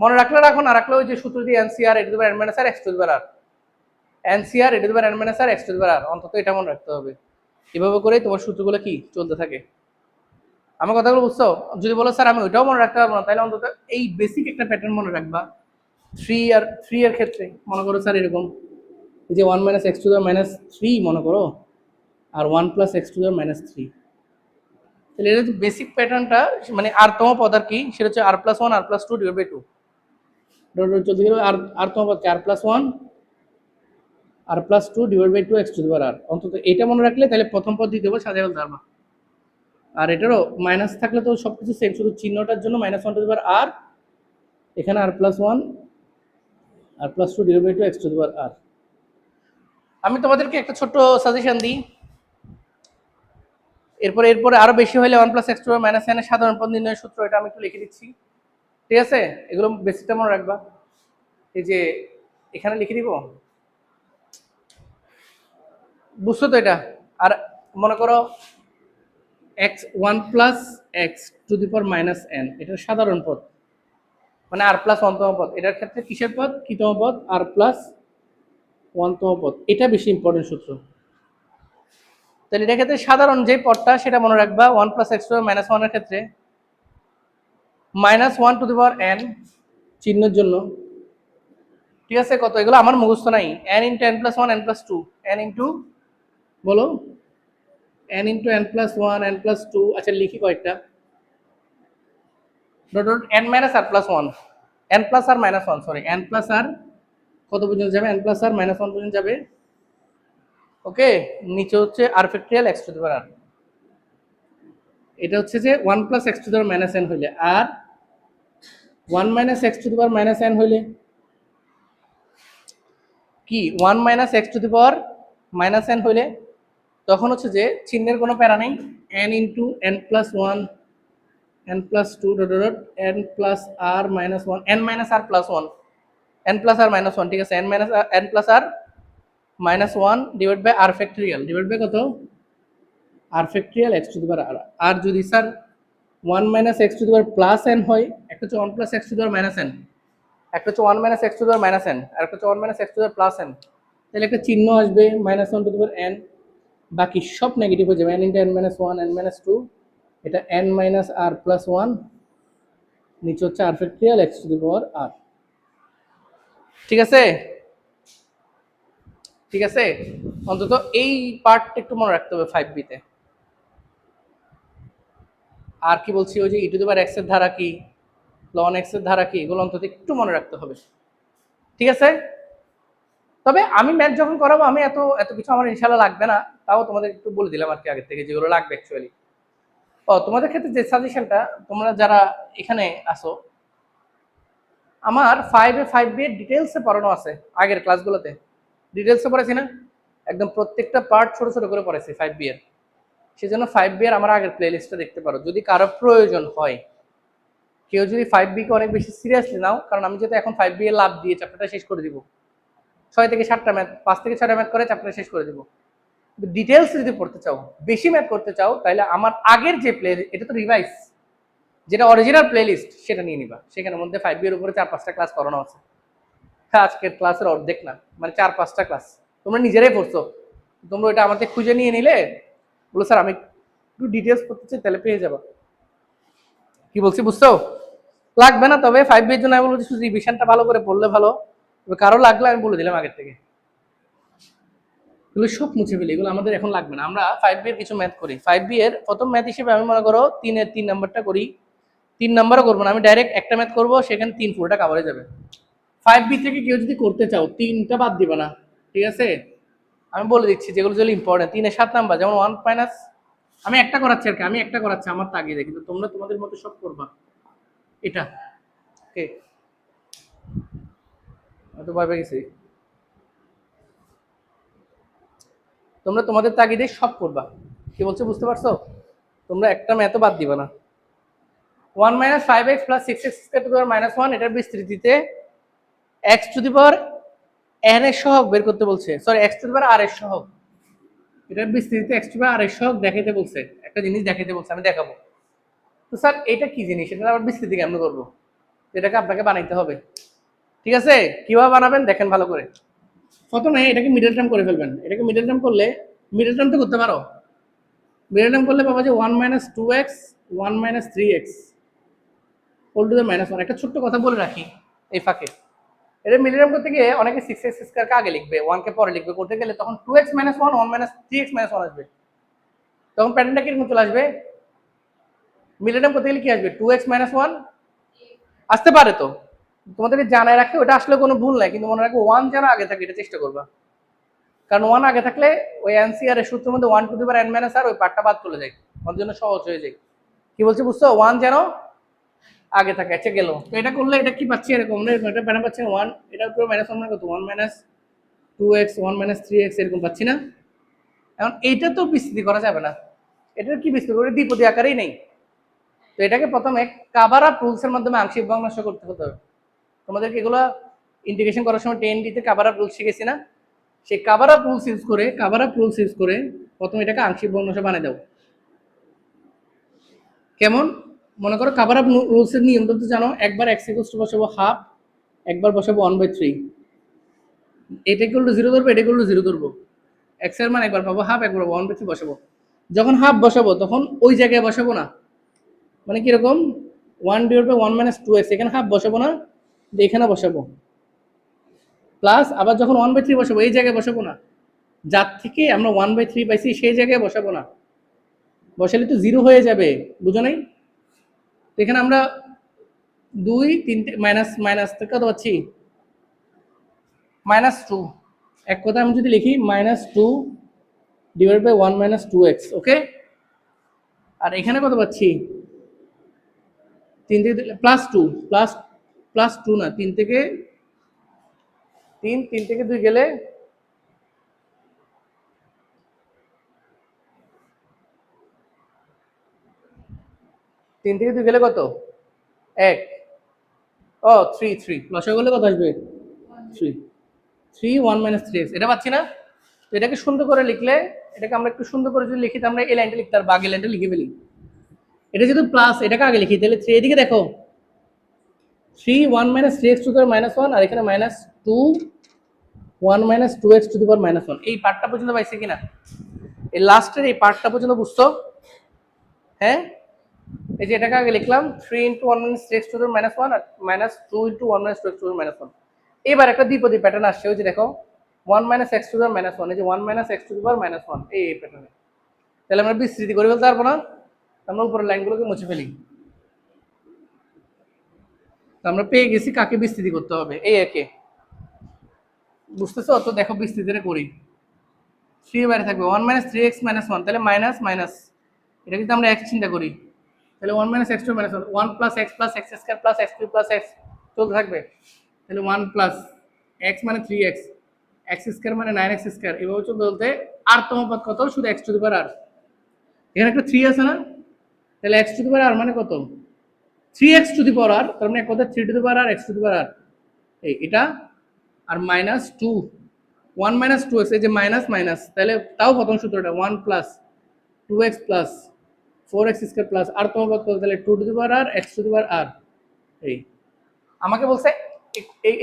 মনে রাখলে রাখো, না রাখলে ওই যে সূত্র দিয়ে NCR e two the power n minus r x to the power r, NCR e two the power n minus r x to the power r, অন্তত এটা মনে রাখতে হবে। এভাবে করেই তোমার সূত্রগুলো কি চলতে থাকে। আমার কথাগুলো বুঝছো? যদি বলো স্যার আমি ওইটাও মনে রাখতে পারবো না, তাহলে অন্তত এই বেসিক একটা প্যাটার্ন মনে রাখবা। 3 এর ক্ষেত্রে মনে করো স্যার এরকম, এই যে 1 মাইনাস এক্স টু দি পাওয়ার -3 মনে করো, আর 1 প্লাস এক্স টু দি পাওয়ার -3, তাহলে এটা যে বেসিক প্যাটার্নটা, মানে আর তম পদ আর কি, সেটা হচ্ছে r plus 1 r plus 2 divide by 2 dot dot চলতে গেলে আর তম পদ r plus 1 r plus 2 divide by 2 x to the power r, অন্তত এটা মনে রাখলে তাহলে প্রথম পদ দ্বিতীয় পদ সাজাতে পারবা। আর এটারও মাইনাস থাকলে তো সবকিছু সেম, শুধু চিহ্নটার জন্য -1 টু দি পাওয়ার r, এখানে r plus 1 r plus 2 divide by 2 x to the power r। আমি তোমাদেরকে একটা ছোট্ট সাজেশন দিই, এরপরে আরো বেশি হলে 1 plus x to the power -n এর সাধারণ পদ নির্ণয়ের সূত্র, এটা আমি একটু লিখে দিচ্ছি, ঠিক আছে? এগুলো বেসিকটা মনে রাখবা। এই যে এখানে লিখে দিব, বুঝছো তো এটা? আর মনে করো x 1 plus x to the power -n, এটা সাধারণ পদ, মানে r প্লাস 1 তম পদ, এটার ক্ষেত্রে কিসের পদ, কি তম পদ, r প্লাস 1 তম পদ, এটা বেশি ইম্পর্টেন্ট সূত্র। তাহলে এটার ক্ষেত্রে সাধারণ যে পদটা সেটা মনে রাখবা, 1 প্লাস x টু দি পাওয়ার -1 এর ক্ষেত্রে -1 টু দি পাওয়ার n চিহ্নের জন্য, ঠিক আছে? কত এগুলো আমার মুখস্থ নাই, n into n plus 1 n plus 2, n into বলো n into n plus 1 n plus 2, আচ্ছা লিখি কয়েকটা, dot dot n minus r plus 1, n plus r minus 1, sorry n plus r কত পর্যন্ত যাবে, n প্লাস r মাইনাস 1 পর্যন্ত যাবে, ওকে? নিচে হচ্ছে r factorial x to the power r, এটা হচ্ছে যে 1 plus x to the power -n হইলে, আর 1 minus x to the power minus n হইলে কি 1 minus x to the power minus n হইলে তখন হচ্ছে যে চিহ্নের কোনো প্যারা নেই, n into n plus one n plus two dot dot n plus r minus one n minus r plus one n plus r minus one, ঠিক আছে, n minus n plus r minus one divide by r factorial divide by কত r factorial x to the power r. আর যদি sir 1 minus x to the power plus n হয়, একটা হচ্ছে 1 plus x to the power minus n, একটা হচ্ছে 1 minus x to the power minus n, আর একটা হচ্ছে 1 minus x to the power plus n, তাহলে একটা চিহ্ন আসবে minus 1 to the power n, বাকি সব নেগেটিভ হয়ে যাবে, n into n minus one n minus two, এটা n minus r plus one, নিচে হচ্ছে r factorial x to the power r. ঠিক আছে, ঠিক আছে, অন্তত এই পার্টটা একটু মনে রাখতে হবে 5b তে। আর কি বলছি, ওই যে ই টু দি পাওয়ার এক্স এর ধারা কি, লন এক্স এর ধারা কি, এগুলো অন্তত একটু মনে রাখতে হবে। ঠিক আছে, তবে আমি ম্যাথ যখন করাবো আমি এত এত কিছু আমার ইনশাল্লাহ লাগবে না, তাও তোমাদের একটু বলে দিলাম আর কি আগে থেকে যেগুলো লাগবে অ্যাকচুয়ালি। ও তোমাদের ক্ষেত্রে যে সাজেশনটা, তোমরা যারা এখানে আসো, আমার 5b এর ডিটেলসে পড়ানো আছে আগের ক্লাসগুলোতে, ডিটেলসে পড়েছি না, একদম প্রত্যেকটা পার্ট ছোট ছোট করে পড়েছি 5b এর, সেজন্য 5b এর আমার আগের প্লেলিস্টটা দেখতে পারো যদি কারো প্রয়োজন হয়। কেউ যদি 5b কে অনেক বেশি সিরিয়াসলি নাও, কারণ আমি যেহেতু এখন 5b এর লাভ দিয়ে চ্যাপ্টারটা শেষ করে দিব, 6 থেকে 7টা ম্যাথ, 5 থেকে 6টা ম্যাথ করে চ্যাপ্টার শেষ করে দিব। ডিটেলস যদি পড়তে চাও, বেশি ম্যাথ করতে চাও, তাহলে আমার আগের যে প্লে, এটা তো রিভাইস, যেটা অরিজিনাল প্লেলিস্ট সেটা নিয়ে নিবা, সেখানের মধ্যে 5b এর উপরে 4-5টা ক্লাস করানো আছে। হ্যাঁ, আজকের ক্লাসের অর্ধেক না, মানে 4-5টা ক্লাস তোমরা নিজেরাই পড়ছো, তোমরা ওইটা আমাদের খুঁজে নিয়ে নিলে বলো স্যার আমি একটু ডিটেলস পড়তে চাই, তাহলে পেয়ে যাবা। কি বলছি বুঝছো? লাগবে না, তবে 5b এর জন্য আমি বলছি শুধু রিভিশনটা ভালো করে পড়লে ভালো, কারো লাগলে আমি বলে দিলাম আগের থেকে, এগুলো সব মুছে ফেলি, এগুলো আমাদের এখন লাগবে না। আমরা 5b এর কিছু ম্যাথ করি। 5b এর প্রথম ম্যাথ হিসেবে আমি মনে করো 3-এর 3 নাম্বারটা করি, 3 নাম্বারও করবো না, আমি ডাইরেক্ট একটা ম্যাথ করবো, সেখানে 3 পুরোটা কাভার হয়ে যাবে। 5b থেকে কেউ যদি করতে চাও 3টা বাদ দিবে না, ঠিক আছে, আমি বলে দিচ্ছি যেগুলো যেগুলো ইম্পর্টেন্ট। 3-এর 7 নাম্বার, যেমন 1 মাইনাস, আমি একটা করাচ্ছি আর কি, আমি একটা করাচ্ছি আমার তাগিদে, কিন্তু তোমরা তোমাদের মতো সব করবা। এটা ওকে, আমি তো ভয় পেয়ে গেছি, তোমরা তোমাদের তাগিদে সব করবা। কি বলছো বুঝতে পারছো? তোমরা একটা ম্যাথও বাদ দিবা না। 1 minus 5x plus 6x square to the power minus 1, এটার বিস্তৃতিতে x to the power n এর সহগ বের করতে বলছে, sorry x to the power r এর সহগ, এটার বিস্তৃতিতে x to the power r এর সহগ দেখাইতে বলছে, একটা জিনিস দেখাইতে বলছে, আমি দেখাবো। তো স্যার এটা কি জিনিস, এটা আবার বিস্তৃতি কেমন করবো, এটাকে আপনাকে বানাইতে হবে। ঠিক আছে, কিভাবে বানাবেন দেখেন ভালো করে। প্রথমে এটাকে মিডল টার্ম করে ফেলবেন, এটাকে মিডল টার্ম করলে, মিডল টার্ম তো করতে পারো, মিডল টার্ম করলে পাবো যে 1 minus 2x 1 minus 3x whole to the minus 1। একটা ছোট্ট কথা বলে রাখি এই ফাঁকে, এটা মিডল টার্ম করতে গিয়ে অনেকে 6x স্কয়ারকে আগে লিখবে, 1 কে পরে লিখবে, করতে গেলে তখন 2x minus 1 1 minus 3x minus 1 আসবে, তখন প্যাটার্নটা কিরকম চলে আসবে, মিডল টার্ম করতে গেলে কি আসবে, 2x মাইনাস 1 আসতে পারে। তো তোমাদেরকে জানায় রাখে, ওটা আসলে কোনো ভুল নাই, কিন্তু মনে রাখবে 1 যেন আগে থাকে, এটা চেষ্টা করবা, কারণ 1 আগে থাকলে ওই এনসিআর এর সূত্রের মধ্যে 1 to the power n minus r ওই পার্টটা বাদ চলে যায়, আমাদের জন্য সহজ হয়ে যায়। কি বলছি বুঝছো, 1 যেন আগে থাকে। আচ্ছা গেল, তো এটা করলে এটা কি পাচ্ছি, এরকম এটা প্যাটার্ন পাচ্ছি 1, এটা পুরো মাইনাস 1 মানে কত, 1 মাইনাস 2x 1 মাইনাস 3x এরকম পাচ্ছি না। এখন এইটা তো বিস্তৃতি করা যাবে না, এটার কি বিস্তৃতি করে, দ্বিপদী আকারেই নেই। তো এটাকে প্রথমে কাভার আপ রুলসের মাধ্যমে আংশিক ভগ্নাংশ করতে হতে হবে। তোমাদেরকে এগুলো ইন্টিগ্রেশন করার সময় 10D তে কাভার আপ রুলস শিখেছি না, সেই কাভার আপ রুলস ইউজ করে প্রথমে এটাকে আংশিক ভগ্নাংশ বানিয়ে দাও। কেমন, মনে করো কাভার আপ রুলসের নিয়ম তো জানো, একবার x ইকুয়াল টু বসাবো হাফ, একবার বসাবো 1/3, এটা ইকুয়াল টু 0 ধরবো, এটা ইকুয়াল টু 0 ধরবো, x এর মান একবার পাবো হাফ, একবার 1/3 বসাবো। যখন হাফ বসাবো তখন ওই জায়গায় বসাবো না, মানে কিরকম 1/1 মাইনাস 2x, এখানে হাফ বসাবো না, এখানে বসাবো, প্লাস আবার যখন 1/3 বসাবো এই জায়গায় বসাবো না, যার থেকে আমরা 1/3 পাইছি সেই জায়গায় বসাবো না, বসালে তো 0 হয়ে যাবে, বুঝো নাই? তো এখানে আমরা 2 3 মাইনাস মাইনাস থেকে কত পাচ্ছি, -2, এক কথা আমি যদি লিখি -2 ডিভাইড বাই 1 মাইনাস 2x, ওকে। আর এখানে কত পাচ্ছি, 3 থেকে +2 প্লাস 2 না, 3 থেকে 2 গেলে 3 থেকে 2 গেলে কত? 1। ও 3 লসাগু করলে কত আসবে? 3 3 1 - 3x, এটা পাচ্ছি না? তো এটাকে সুন্দর করে লিখলে, এটাকে আমরা একটু সুন্দর করে যদি লিখি, তো আমরা এই লাইনটা লিখতে পারবো, আগে লাইনটা লিখে ফেলি। এটা যেহেতু প্লাস, এটাকে আগে লিখি, তাহলে 3 এদিকে দেখো 3 1 - 3x টু দি পাওয়ার -1, আর এখানে -2 1 - 2x টু দি পাওয়ার -1। এই পার্টটা পর্যন্ত পাইছে কিনা? এই লাস্টের এই পার্টটা পর্যন্ত বুঝছো? হ্যাঁ, এই যে এটাকে আগে লিখলাম 3 × 1 - 3x two the power -1 R -2 × 1 - 2x two the পাওয়ার -1। এবার একটা দ্বিপদী প্যাটার্ন আসছে, ওই যে দেখো 1 - x টু দি পাওয়ার -1, এই যে 1 - x টু দি পাওয়ার -1, এই প্যাটার্নে। তাহলে আমরা বিস্তৃতি করে ফেলতে পারবো না? আমরা উপরের লাইনগুলোকে মুছে ফেলি। আমরা পেয়ে গেছি কাকে বিস্তৃতি করতে হবে, এই একে। বুঝতেছো? তো দেখো বিস্তৃতিটা করি। 3 বাইরে থাকবে, 1 - 3x - 1, তাহলে মাইনাস মাইনাস, এটা কিন্তু আমরা x চিন্তা করি, তাহলে 1 - x to -1, 1 + x + x square + x3 + x চলতে থাকবে। তাহলে 1 + x মানে 3x, x স্কয়ার মানে 9x স্কয়ার, এভাবে চলতে চলতে আর তম পদ কত? শুধু x to the power r। এখানে একটা 3 আছে না? তাহলে x to the power r মানে কত? 3x two the power r, তার মানে এক কথা 3 two the power r x to the power r, এই এটা। আর -2 1 - 2x, এই যে মাইনাস মাইনাস, তাহলে তাও প্রথম সূত্রটা 1 + 2x + 4x স্কয়ার প্লাস আর তম পদ কত? তাহলে 2 to the power r x to the power r। এই আমাকে বলছে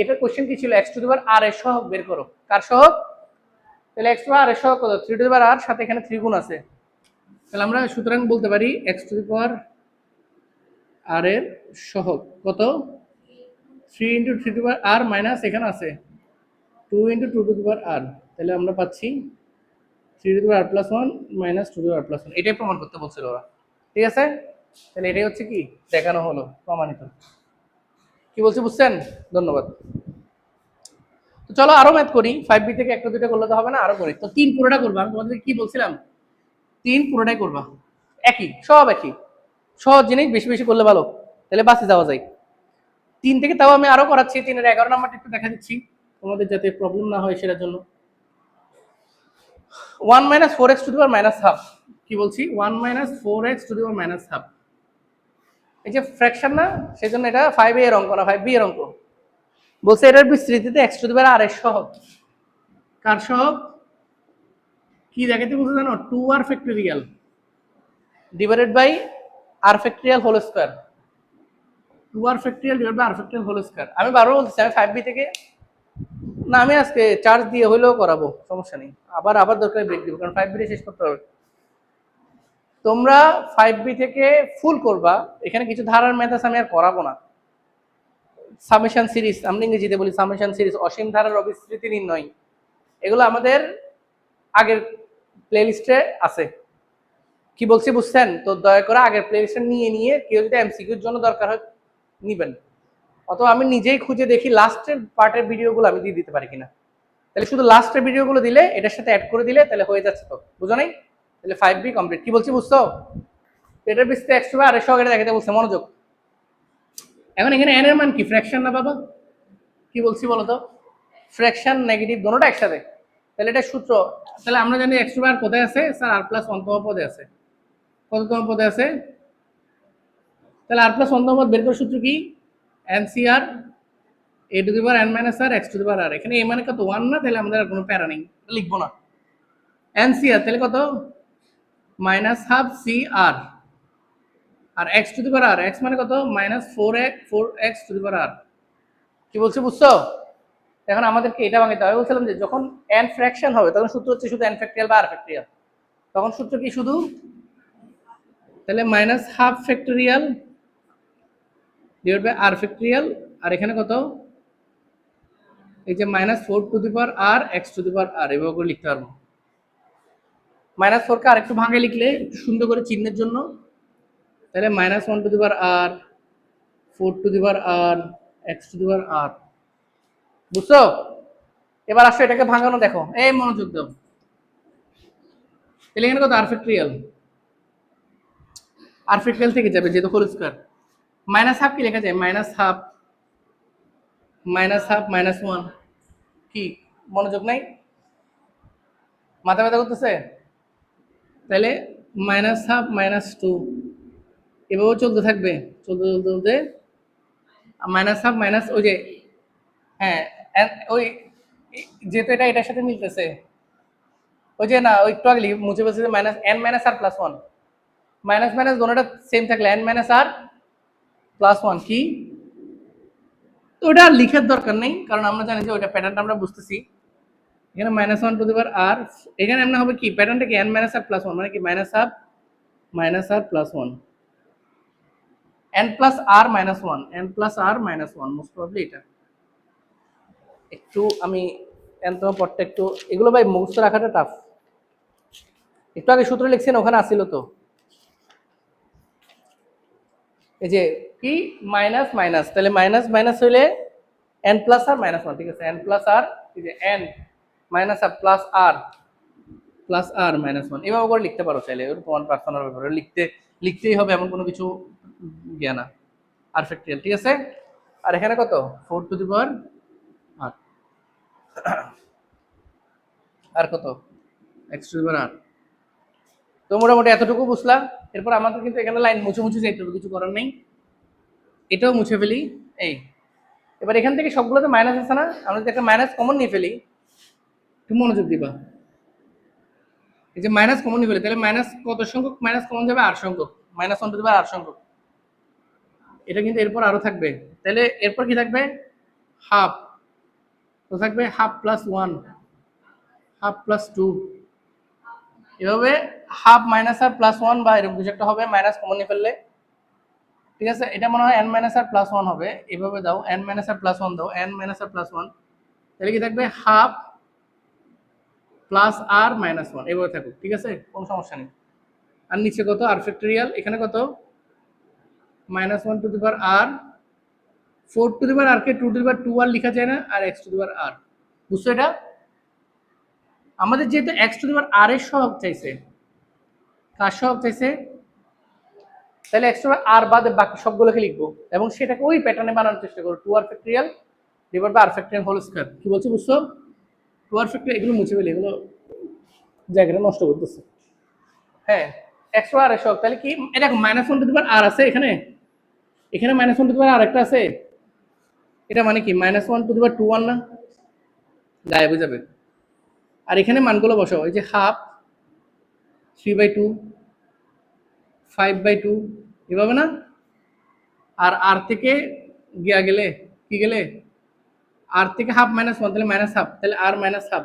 এটার কোশ্চেন কি ছিল? x to the power r এর সহগ বের করো। কার সহগ? তাহলে x to the power r এর সহগ কত? 3 টু দি পাওয়ার r, সাথে এখানে 3 গুণ আছে। তাহলে আমরা সুতরাং বলতে পারি x to the power r এর সহগ কত? 3 × 3 two the power r minus এখানে আছে 2 × 2 টু দি পাওয়ার r। তাহলে আমরা পাচ্ছি 3 two the power r+1 - 2 to the power r+1। এটাই প্রমাণ করতে বলছিল ওরা। ঠিক আছে, তাহলে এটাই হচ্ছে কি দেখানো হলো, প্রমাণিত। কি বলছি বুঝছেন? ধন্যবাদ। তো চলো আরো ম্যাথ করি। 5b থেকে একটা দুইটা করলে তো হবে না, আরো করি। তো 3 পুরোটা করবা, আমি তোমাদের কি বলছিলাম? 3 পুরোটাই করবা, একই, সব একই। সহজ জিনিস বেশি বেশি করলে ভালো, তাহলে বাঁচে যাওয়া যায়। 3 থেকে তাও আমি আরো করাচ্ছি, 3 এর 11 নাম্বারটা একটু দেখা দিচ্ছি তোমাদের, যাতে প্রবলেম না হয় সেটার জন্য। 1 - 4x টু দি পাওয়ার -1/2। কি বলছি? 1 - 4x টু দি পাওয়ার -1/2। এই যে ফ্র্যাকশন না, সেজন্য এটা 5a এর অঙ্ক না, 5b এর অঙ্ক। বলছে এটার বিস্তৃতিতে x to the power r এর সহগ। কার সহগ? কি দেখাতে বলছে জানো? 2r factorial divided by r factorial whole square. 2r factorial divide by r factorial whole square. আমি বারবার বলতেছি আমি 5b থেকে না, আমি আজকে চার্জ দিয়ে হইলেও করাবো, সমস্যা নেই। আবার দরকার ব্রেক দিব, কারণ 5b শেষ করতে হবে। তোমরা 5b থেকে ফুল করবা, এখানে কিছু ধারার ম্যাথ আছে, আমি আর করাবো না। সামেশন সিরিজ, আমরা ইংরেজিতে বলি সামেশন সিরিজ, অসীম ধারার অবিস্তৃতি নির্ণয়, এগুলো আমাদের আগের প্লেলিস্টে আছে। কি বলছি বুঝছেন? তো দয়া করে আগের প্লেলিস্টে নিয়ে কেউ যদি এমসিকিউর জন্য দরকার হয় নিবেন, অথবা আমি নিজেই খুঁজে দেখি লাস্টের পার্টের ভিডিওগুলো আমি দিয়ে দিতে পারি কিনা। তাহলে শুধু লাস্টের ভিডিওগুলো দিলে, এটার সাথে অ্যাড করে দিলে তাহলে হয়ে যাচ্ছে। তো বুঝো নাই? তাহলে 5b কমপ্লিট। কি বলছি বুঝছো? এটার বিস্তারিত x to the power r এর সহগ এটা দেখাতে বলছে, মনোযোগ। এখন এখানে n এর মান কি? ফ্র্যাকশন না বাবা? কি বলছি বলো তো? ফ্র্যাকশন নেগেটিভ দোনোটা একসাথে, তাহলে এটা সূত্র। তাহলে আমরা জানি x টু দি পাওয়ার কোথায় আছে? স্যার r+1 তম পদে আছে। কততম পদে আছে? তাহলে r+1 তম পদ বের করার সূত্র কি? NCR a two the power n - r x to the power r। এখানে a মানে কত? 1 না, তাহলে আমাদের আর কোনো প্যারা নেই, লিখবো না। NCR তাহলে কত? -12 CR, আর x to the power r, x মানে কত? -4x two the power r। কি বলছি বুঝছো? এখন আমাদেরকে এটা ভাঙাইতে হবে। বলছিলাম যে যখন n ফ্র্যাকশন হবে তখন সূত্র হচ্ছে শুধু n ফ্যাক্টরিয়াল বা r ফ্যাক্টরিয়াল। তখন সূত্র কি শুধু? তাহলে -12 factorial divide by r factorial, আর এখানে কত? এই যে -4 to the power r x to the power r, এভাবে করে লিখতে পারবো। -4 কে আরেকটু ভাঙে লিখলে একটু সুন্দর করে চিহ্নের জন্য, তাহলে -1 to the power r 4 to the power r x to the power r। বুঝছো? এবার আসো এটাকে ভাঙানো দেখো, এই মনোযোগ দাও। তাহলে এখানে কত? r ফ্যাক্টরিয়াল থেকে যাবে যেহেতু হোল স্কয়ার। -12 কি লেখা যায়? -12 মাইনাস হাফ মাইনাস ওয়ান, কি মনোযোগ নাই, মাথা ব্যথা করতেছে? তাহলে মাইনাস হাফ মাইনাস টু, এভাবে চলতে থাকবে, চলতে চলতে চলতে মাইনাস হাফ মাইনাস ওই যে, হ্যাঁ ওই যেহেতু এটা এটার সাথে মিলতেছে, ওই যে না ওই একটু আগে মুছে বলছে minus N minus r plus one, minus minus দোনোটা সেম থাকলে N minus r plus one কি, তো ওটা আর লিখার দরকার নেই, কারণ আমরা জানি যে ওইটা প্যাটার্নটা আমরা বুঝতেছি। এখানে minus one to the power আর, এখানে এমন হবে কি প্যাটার্নটা কি N minus r plus one, মানে কি minus half minus r plus one, n plus r minus one, n plus r minus one, most probably এটা। একটু আমি এন তোমার পরটা একটু, এগুলো ভাই মুখস্থ রাখাটা টাফ। একটু আগে সূত্র লিখছেন ওখানে আসছিল তো, এই যে কি মাইনাস মাইনাস, তাহলে মাইনাস মাইনাস হইলে N plus r minus one, ঠিক আছে, এন প্লাস আর, এই যে N minus r plus r minus one, এভাবে করে লিখতে পারো চাইলে, ওর তোমার পার্সোনাল ব্যাপারে লিখতেই হবে এমন কোনো কিছু জ্ঞান না, আর ফ্যাক্টরিয়াল, ঠিক আছে। আর এখানে কত, 4 টু দি পাওয়ার আর, আর কত এক্স টু দি পাওয়ার আর। তো মোটামুটি এতটুকু বুঝলা। এরপর আমাদের কিন্তু এখানে লাইন মুছে মুছে যাইতে হবে, কিছু করার নেই, এটাও মুছে ফেলি। এই এবার এখান থেকে সবগুলোতে মাইনাস আছে না, আমরা যদি একটা মাইনাস কমন নিয়ে ফেলি, একটু মনোযোগ দিবা, এই যে মাইনাস কমন নিয়ে ফেলি, তাহলে মাইনাস কত সংখ্যক মাইনাস কমন যাবে, আর সংখ্যক, minus one to the power আর সংখ্যক, এটা কিন্তু এরপর আরো থাকবে, তাহলে এরপর কি থাকবে, হাফ, তো থাকবে half plus one, half plus two, এভাবে half minus r plus one বা এরকম কিছু একটা হবে মাইনাস কমন নিয়ে ফেললে, ঠিক আছে। এটা মনে হয় N minus r plus one হবে, এভাবে দাও N minus r plus one দাও, N minus r plus one, তাহলে কি থাকবে half plus r minus one, এভাবে থাকুক, ঠিক আছে, কোনো সমস্যা নেই। আর নিচে কত আর ফ্যাক্টরিয়াল, এখানে কত minus one to the power r, 4 to the power r কে 2 টু দি পাওয়ার 2 আর লেখা যায় না, আর এক্স টু দি পাওয়ার আর, বুঝছো এটা? আমাদের যেহেতু x to the power r এর সহগ চাইছে, কার সহগ চাইছে, তাহলে এক্স টু দি পাওয়ার আর বাদে বাকি সবগুলোকে লিখবো, এবং সেটাকে ওই প্যাটার্নে বানানোর চেষ্টা করবো, 2 r factorial divide by r factorial whole square. কি বলছো বুঝছো? 2 আর ফ্যাক্টরিয়াল, এগুলো মুছে ফেলি, এগুলো জায়গাটা নষ্ট করতেছে। হ্যাঁ এক্স আর এর সহগ, তাহলে কি এটা minus one to the power আর আছে এখানে, এখানে minus one to the power আর একটা আছে, এটা মানে কি minus one to the power 2 1 না, গায়েব হয়ে যাবে। আর এখানে মানগুলো বসাও, এই যে হাফ 3/2 5/2 এভাবে না, আর আর থেকে গিয়া গেলে কি গেলে, আর থেকে হাফ মাইনাস ওয়ান, তাহলে মাইনাস হাফ, তাহলে আর মাইনাস হাফ,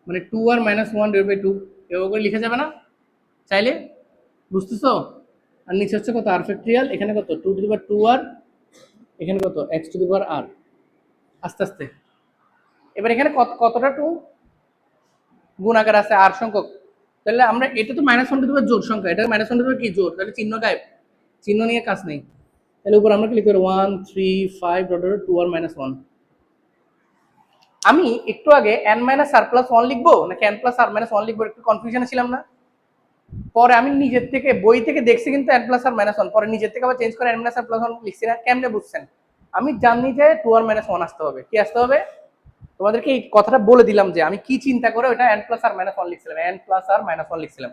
মানে 2 আর মাইনাস ওয়ান ডিভাইড বাই 2, এভাবে করে লিখা যাবে না চাইলে, বুঝতেছো? আর নিচে হচ্ছে কত আর ফ্যাক্টরিয়াল, এখানে কত 2 টু দি পাওয়ার 2 আর, এখানে কত এক্স টু দি পাওয়ার আর, আস্তে আস্তে। এবার এখানে কতটা 2 গুণাকার আছে আর সংখ্যক, তাহলে আমরা এটা তো মাইনাস ওয়ান টু দি পাওয়ার জোড় সংখ্যা, এটা মাইনাস ওয়ান টু দি পাওয়ার কি জোড়, তাহলে চিহ্ন গায়েব, চিহ্ন নিয়ে কাজ নেই। তাহলে উপর আমরা কি লিখব 1 3 5 ডট ডট 2 আর মাইনাস 1। আমি একটু আগে n মাইনাস আর প্লাস 1 লিখবো নাকি n প্লাস আর মাইনাস 1 লিখবো, একটু কনফিউশনে ছিলাম না। পরে আমি নিজের থেকে বই থেকে দেখছি কিন্তু n প্লাস আর মাইনাস 1, পরে নিজের থেকে আবার চেঞ্জ করে n মাইনাস আর প্লাস 1 লিখছি না, কেমনে বুঝছেন? আমি জানি যে 2 আর মাইনাস 1 আসতে হবে, কি আসতে হবে, তোমাদেরকে এই কথাটা বলে দিলাম যে আমি কি চিন্তা করে ওটা n plus r minus 1 লিখছিলাম, n plus r minus 1 লিখছিলাম,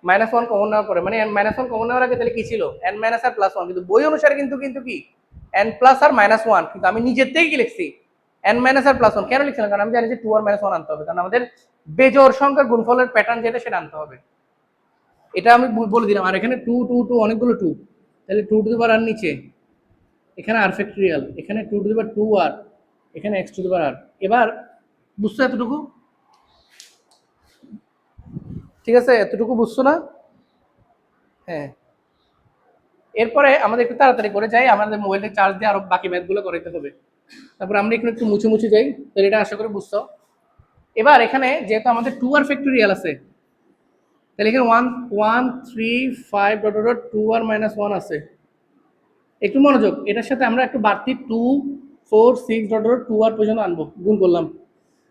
minus 1 common নেওয়ার পরে, মানে মাইনাস 1 কমন নেওয়ার আগে তাহলে কি ছিল n মাইনাস আর প্লাস 1, কিন্তু বই অনুসারে কিন্তু কি n প্লাস আর মাইনাস 1, কিন্তু আমি নিজের থেকে কি লিখছি n মাইনাস আর প্লাস 1, কেন লিখছিলাম, কারণ আমি জানি যে 2 আর মাইনাস 1 আনতে হবে, কারণ আমাদের বেজোড় সংখ্যার গুণফলের প্যাটার্ন যেটা সেটা আনতে হবে, এটা আমি বলে দিলাম। আর এখানে 2 2 2 অনেকগুলো 2, তাহলে 2 টু দি পাওয়ার আর নিচে, এখানে আর ফ্যাক্টরিয়াল, এখানে 2 টু দি পাওয়ার 2 আর, এখানে x টু দি পাওয়ার আর। এবার বুঝছো এতটুকু? ঠিক আছে, এতটুকু বুঝছো না? হ্যাঁ, এরপরে আমাদের একটু তাড়াতাড়ি করে যাই, আমাদের মোবাইলটা চার্জ দিয়ে আরো বাকি ম্যাথগুলো করাইতে হবে, তারপর আমরা একটু মুছে মুছে যাই, তাহলে এটা আশা করি বুঝছো। এবার এখানে যেহেতু আমাদের 2 আর ফ্যাক্টরিয়াল আছে, তাহলে এখানে 1 1 3 5 ডট ডট 2 আর মাইনাস 1 আছে, একটু মনোযোগ, এটার সাথে আমরা একটু বাড়তি 2 4 6 ডট ডট 2 আর পর্যন্ত আনবো, গুণ করলাম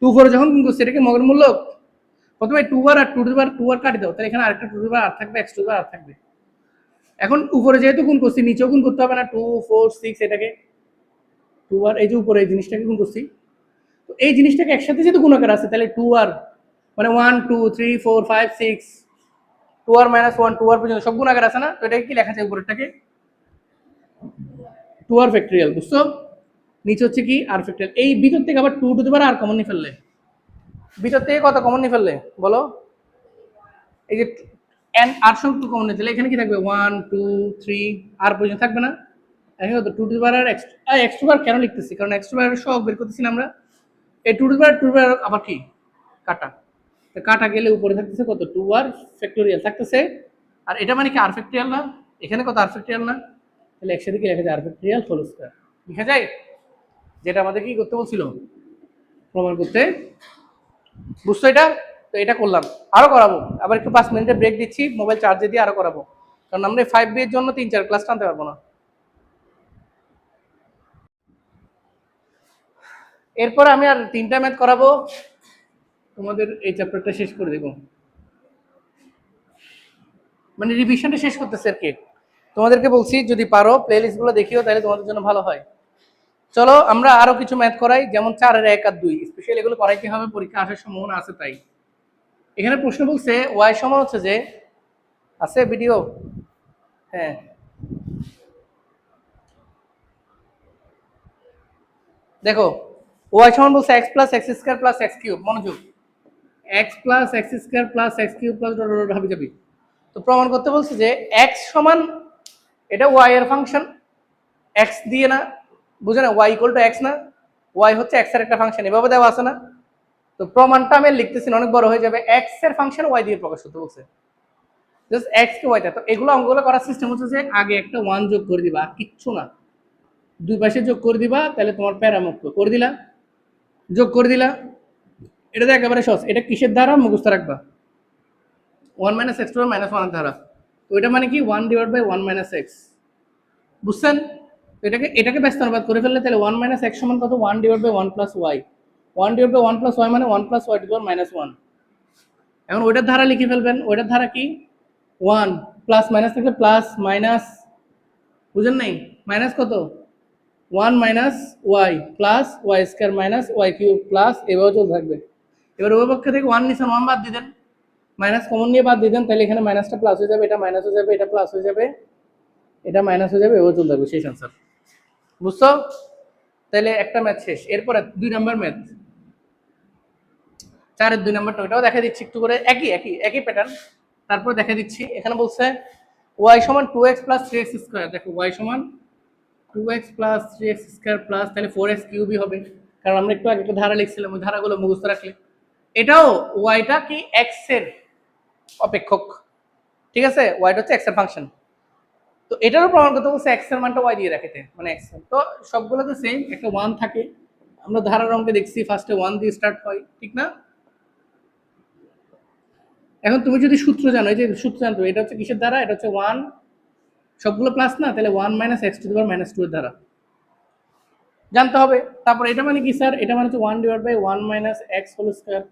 2 4 যখন গুণ করছি এটাকে মগের মূল্য, প্রথমে 2 আর 2 টু দি পাওয়ার 2 আর কাটি দাও, তাহলে এখানে আরেকটা 2 টু দি পাওয়ার আর থাকবে, x টু দি পাওয়ার আর থাকবে। এখন উপরে যেহেতু গুণ করছি নিচেও গুণ করতে হবে না, 2 4 6 এটাকে, 2r এই যে উপরে এই জিনিসটাকে গুণ করছি, তো এই জিনিসটাকে একসাথে যেহেতু গুণাকার আছে তাহলে 2r মানে 1 2 3 4 5 6 2r - 1 2r পর্যন্ত সব গুণাকার আছে না, তো এটাকে কি লেখা যায় উপরেরটাকে 2r ফ্যাক্টরিয়াল, বুঝছো? নিচে হচ্ছে কি r ফ্যাক্টরিয়াল। এই ভিতর থেকে আবার 2 to the power r common নিয়ে ফেললে, ভিতর থেকে কত কমন নিয়ে ফেললে বলো? এই যে n r সংখ্যা কমন নিয়ে ফেললে এখানে কি থাকবে 1 2 3 r পর্যন্ত থাকবে না? এখানে কত 2 to the power x to power কেন লিখতেছি, কারণ x টু পাওয়ার সহগ বের করতেছি না আমরা, এই 2 টু দি পাওয়ার আবার কি কাটা, তো কাটা গেলে উপরে থাকতেছে কত 2r ফ্যাক্টরিয়াল থাকতেছে, আর এটা মানে কি r ফ্যাক্টরিয়াল না, এখানে কত r ফ্যাক্টরিয়াল না, তাহলে একসাথে কি লেখা যায় r ফ্যাক্টরিয়াল হোল স্কয়ার লেখা যায়, যেটা আমাদের কি করতে বলছিল প্রমাণ করতে, বুঝছো এটা? তো এটা করলাম, আরো করাবো, আবার একটু 5 মিনিটের ব্রেক দিচ্ছি, মোবাইল চার্জে দিয়ে আরো করাবো, কারণ আমরা 5B এর জন্য 3-4 ক্লাস টানতে পারবো না। এরপর আমি আর 3টা ম্যাথ করাবো, তোমাদের এই চ্যাপ্টারটা শেষ করে দেবো, মানে রিভিশনটা শেষ করতেছে আর কি। তোমাদেরকে বলছি যদি পারো প্লেলিস্টগুলো দেখিও, তাহলে তোমাদের জন্য ভালো হয়। চলো আমরা আরো কিছু ম্যাথ করাই, যেমন 4-এর 1 আর 2, স্পেশালি এগুলো করাইতে হবে, পরীক্ষা আসার সম্ভাবনা আছে। তাই এখানে প্রশ্ন বলছে y সমান হচ্ছে যে, আছে ভিডিও? হ্যাঁ, দেখো y সমান বলছে x plus x square plus x cube, মনোযোগ, x plus x square plus x cube plus হাবি যাবি। তো প্রমাণ করতে বলছে যে x সমান, এটা y এর ফাংশন, x দিয়ে না, বুঝে না, y ইকুয়াল টু x না, y হচ্ছে x এর একটা ফাংশন, এভাবে দেওয়া আছে না। তো প্রমাণটা আমি লিখতেছি না, অনেক বড় হয়ে যাবে, x এর ফাংশন y দিয়ে প্রকাশ করতে বলছে, জাস্ট x কে y তে। তো এগুলো অঙ্কগুলো করার সিস্টেম হচ্ছে যে আগে একটা 1 যোগ করে দিবা, কিচ্ছু না, দুই পাশে যোগ করে দিবা, তাহলে তোমার প্যারামুক্ত করে দিলা, যোগ করে দিলা, এটা তো একেবারে সহজ। এটা কিসের দ্বারা মুখস্থ রাখবা? 1 - x * -1 দ্বারা। তো এটা মানে কি 1/1 - x, বুঝছেন? এটাকে ব্যস্ত অনুপাত করে ফেললে তাহলে 1 - x সমান কত 1/1 + y, 1/1 + y মানে 1 + y ^ -1। এখন ওইটার ধারা লিখে ফেলবেন, ওইটার ধারা কি 1 প্লাস মাইনাস থাকলে প্লাস মাইনাস, বুঝেন নাই, মাইনাস কত 1 - y plus y square minus y cube plus, এভাবে চলতে থাকবে। এবার ওই পক্ষ থেকে 1 নিছেন, 1 বাদ দিয়ে দেন, মাইনাস কমন নিয়ে বাদ দিয়ে দেন, তাহলে এখানে মাইনাসটা প্লাস হয়ে যাবে, এটা মাইনাস হয়ে যাবে, এটা প্লাস হয়ে যাবে, এটা মাইনাস হয়ে যাবে, এভাবে চলতে থাকবে, শেষ আনসার, বুঝছো? তাহলে একটা ম্যাথ শেষ। এরপরে 2 নাম্বার ম্যাথ, 4-এর 2 নাম্বারটা, ওটাও দেখা দিচ্ছি একটু করে, একই প্যাটার্ন। তারপর দেখা দিচ্ছি এখানে বলছে y সমান 2x + 3x স্কয়ার, দেখো y সমান 2x + 3x স্কয়ার প্লাস, তাহলে 4x কিউবই হবে, কারণ আমরা একটু আগে একটা ধারা লিখছিলাম, ওই ধারাগুলো মুখস্থ রাখলে, এটাও yটা কি x এর অপেক্ষক, ঠিক আছে, yটা হচ্ছে x এর ফাংশন। তো এটারও প্রমাণ করতে বলছে x এর মানটা y দিয়ে রাখতে, মানে x, তো সবগুলোতে সেম, একটা 1 থাকে, আমরা ধারার অঙ্কে দেখছি ফার্স্টে 1 দিয়ে স্টার্ট হয়, ঠিক না? এখন তুমি যদি সূত্র জানো, এই যে সূত্র জানতো, এটা হচ্ছে কিসের দ্বারা, এটা হচ্ছে 1, সবগুলো প্লাস না, তাহলে 1 - x ^ -2 এর দ্বারা জানতে হবে। তারপর এটা মানে কি স্যার, এটা মানে হচ্ছে 1/1 - x হোল স্কয়ার।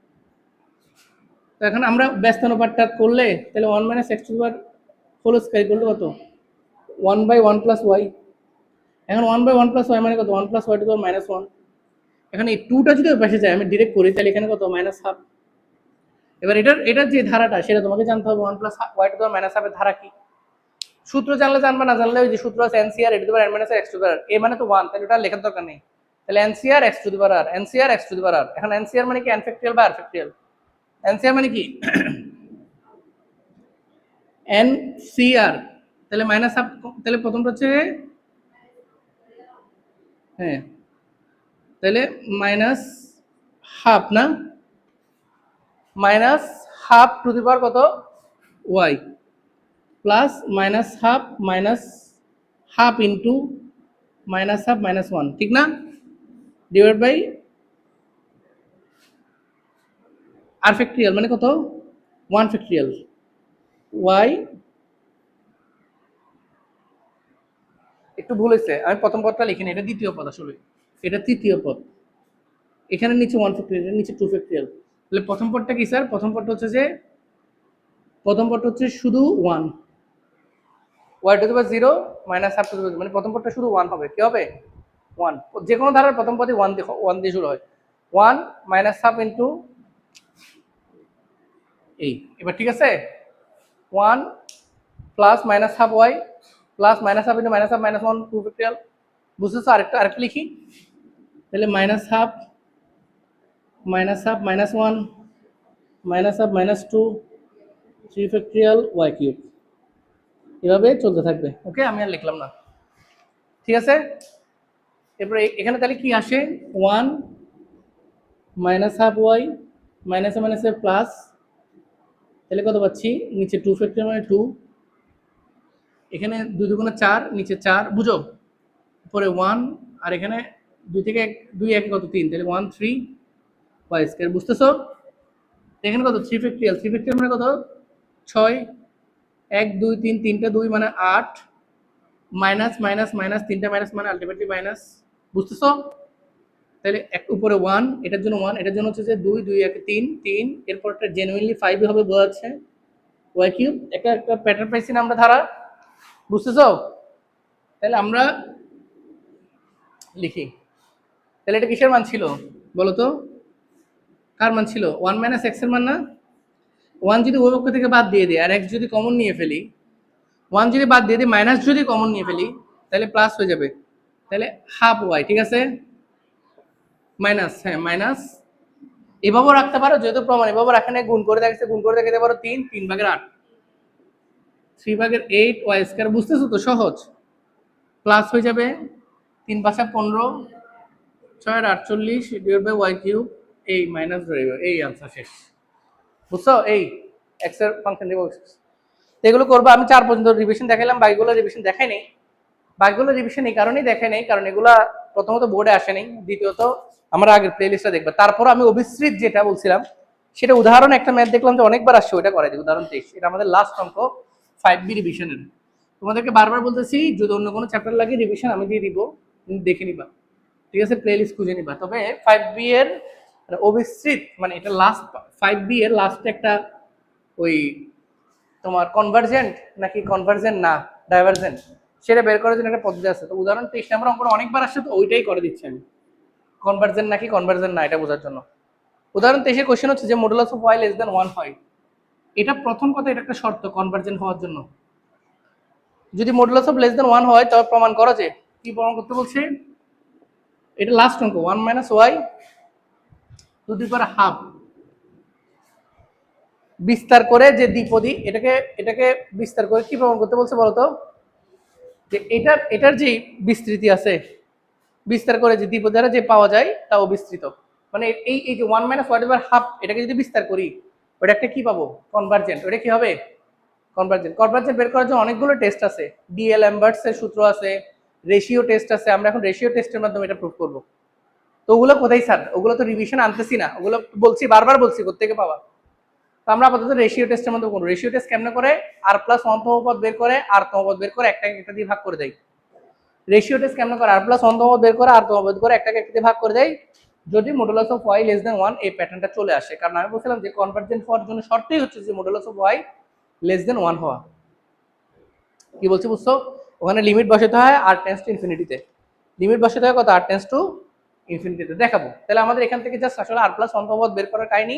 তো এখন আমরা ব্যস্ত অনুপাতটা করলে তাহলে 1 - x ^ whole square equal to কত 1/1 + y। এখন 1/1 + y মানে কত 1 + y ^ -1। এখন এই 2টা যদি ওই পাশে যায়, আমি ডিরেক্ট করি, তাহলে এখানে কত -1/2। এবার এটার যে ধারাটা সেটা তোমাকে জানতে হবে, 1 + y ^ -1/2 এর ধারা কি, সূত্র জানলে জানবা, না জানলে ওই যে সূত্র আছে NCR e to the n - x to the r, a মানে তো 1, তাহলে ওটা লেখার দরকার নেই, তাহলে NCR x to the r, NCR x to the r। এখন NCR মানে কি n ফ্যাক্টরিয়াল বা r ফ্যাক্টরিয়াল, NCR মানে কি NCR, তাহলে মাইনাস হাফ, তাহলে প্রথমটা হচ্ছে, হ্যাঁ, তাহলে -1/2 না, -1/2 টু দি পাওয়ার কত y প্লাস -1/2 -1/2 ইন্টু -1/2 -1, ঠিক না, ডিভাইড বাই r ফ্যাক্টরিয়াল মানে কত 1 ফ্যাক্টরিয়াল, y, একটু ভুল হয়েছে, আমি প্রথম পদটা লিখিনি, এটা দ্বিতীয় পদ, আসলে এটা তৃতীয় পদ, এখানে নিচে 1 ফ্যাক্টরিয়াল, এর নিচে 2 ফ্যাক্টরিয়াল। তাহলে প্রথম পদটা কি স্যার, প্রথম পদটা হচ্ছে শুধু 1, y to the power 0 -1/2 to the power, মানে প্রথম পদটা শুধু 1 হবে, কি হবে 1 যে কোনো ধারার প্রথম পদই 1 দিয়ে শুরু হয় 1 মাইনাস হাফ ইন্টু এই এবার ঠিক আছে 1 plus minus half y plus minus half into minus half minus 1 2 factorial বুঝতেছো আরেকটা লিখি তাহলে minus half minus 1 minus half minus 2 3 factorial y cube এভাবে চলতে থাকবে ওকে আমি আর লিখলাম না ঠিক আছে এরপরে এখানে তাহলে কি আসে 1 মাইনাস হাফ ওয়াই মাইনাসে মাইনাসে প্লাস তাহলে কত পাচ্ছি নিচে 2 ফ্যাক্টরিয়াল মানে 2 এখানে 2 দুগুণে 4 নিচে 4 বুঝো উপরে 1 আর এখানে 2 থেকে 2 1 কত 3 তাহলে 1 3 ওয়াই স্কয়ার বুঝতেছো এখানে কত 3 ফ্যাক্টরিয়াল মানে কত 6 1 2 3 তিনটা 2 মানে 8 মাইনাস মাইনাস মাইনাস তিনটা মাইনাস মানে আলটিমেটলি মাইনাস বুঝতেছো তাহলে এক উপরে 1 এটার জন্য 1 এটার জন্য হচ্ছে যে 2 2 1 3 3 এরপরটা জেনুইনলি 5 হবে বোঝা যাচ্ছে ওয়াই কিউব একটা প্যাটার্ন পাইছি না আমরা ধারা বুঝতেছো তাহলে আমরা লিখি তাহলে এটা কিসের মান ছিল বলো তো কার মান ছিল 1 মাইনাস এক্স এর মান না 1 যদি ওই পক্ষ থেকে বাদ দিয়ে দিই আর x যদি কমন নিয়ে ফেলি 1 যদি বাদ দিয়ে দিই মাইনাস যদি কমন নিয়ে ফেলি তাহলে প্লাস হয়ে যাবে তাহলে হাফ ওয়াই ঠিক আছে মাইনাস হ্যাঁ মাইনাস এভাবেও রাখতে পারো যেহেতু প্রমাণ এভাবে রাখে না গুণ করে দেখাতে পারো 3 ভাগের 8 3 ভাগের 8 ওয়াই স্কয়ার বুঝতেছো তো সহজ প্লাস হয়ে যাবে 3 5 15 6 48 ডিভাইড বাই ওয়াই কিউব এই মাইনাস ধরে এই আনসার শেষ বুঝছো এই এক্স এর ফাংশন দিব এগুলো করবো আমি 4 পর্যন্ত রিভিশন দেখাইলাম বাকিগুলো রিভিশন দেখাই নেই বাকিগুলো রিভিশন এই কারণেই দেখাই নেই কারণ এগুলা প্রথমত বোর্ডে আসে নাই দ্বিতীয়ত আমরা আগের প্লেলিস্টটা দেখবো তারপর আমি অভিশ্রিত যেটা বলছিলাম সেটা উদাহরণ একটা ম্যাথ দেখলাম যে অনেকবার আসছে ওইটা করাই দিই উদাহরণ 23 এটা আমাদের লাস্ট অঙ্ক 5B রিভিশনের তোমাদেরকে বারবার বলতেছি যদি অন্য কোনো চ্যাপ্টার লাগে রিভিশন আমি দিয়ে দিব তুমি দেখে নিবা ঠিক আছে প্লেলিস্ট খুঁজে নিবা তবে 5B এর অভিশ্রিত মানে এটা লাস্ট 5B এর লাস্টে একটা ওই তোমার কনভার্জেন্ট নাকি কনভার্জেন্ট না ডাইভার্জেন্ট সেটা বের করার জন্য একটা পদ্ধতি আছে তো উদাহরণ 23 নম্বর অঙ্ক অনেকবার আসছে তো ওইটাই করে দিচ্ছি আমি কনভার্জেন্ট নাকি কনভার্জেন্ট না এটা বোঝার জন্য উদাহরণ 23 এর কোশ্চেন হচ্ছে যে modulus of y less than 1 হয় এটা প্রথম কথা এটা একটা শর্ত কনভার্জেন্ট হওয়ার জন্য যদি মডুলাস অফ লেস দ্যান 1 হয় তবে প্রমাণ করা যায় কি প্রমাণ করতে বলছে এটা লাস্ট অঙ্ক 1 minus y to the power half বিস্তার করে যে দ্বিপদী এটাকে বিস্তার করে কি প্রমাণ করতে বলছে বলতো যে এটার যে বিস্তৃতি আছে বিস্তার করে যে দ্বিপদী দ্বারা যে পাওয়া যায় তা বিস্তৃত মানে এই যে 1 মাইনাস ওয়াট এভার হাফ এটাকে যদি বিস্তার করি ওটা একটা কি পাবো কনভার্জেন্ট ওটা কি হবে কনভার্জেন্ট বের করার জন্য অনেকগুলো টেস্ট আছে ডিএল ল্যাম্বার্টস এর সূত্র আছে রেশিও টেস্ট আছে আমরা এখন রেশিও টেস্টের মাধ্যমে এটা প্রুভ করব তো ওগুলো কোথায় স্যার ওগুলো তো রিভিশন আনতেছি না ওগুলো বলছি বারবার বলছি কোত্থেকে পাবা তো আমরা আপাতত রেশিও টেস্টের মধ্যে করব রেশিও টেস্ট কেমনে করে r প্লাস 1 তম পদ বের করে r তম পদ বের করে একটা দিয়ে ভাগ করে দেয় রেশিও টেস্ট কেমনে করে r প্লাস 1 তম পদ বের করে r তম পদ করে একটা দিয়ে ভাগ করে দেয় যদি modulus of y less than 1 এই প্যাটার্নটা চলে আসে কারণ আমি বলছিলাম যে কনভার্জেন্ট হওয়ার জন্য শর্তই হচ্ছে যে modulus of y less than 1 হওয়া কি বলছি বুঝছো ওখানে লিমিট বসাতে হয় r টেন্ডস টু ইনফিনিটিতে লিমিট বসাতে হয় কত r টেন্ডস টু ইনফিনিটিতে দেখাবো তাহলে আমাদের এখান থেকে জাস্ট আসলে r প্লাস 1 তম পদ বের করার কাহিনী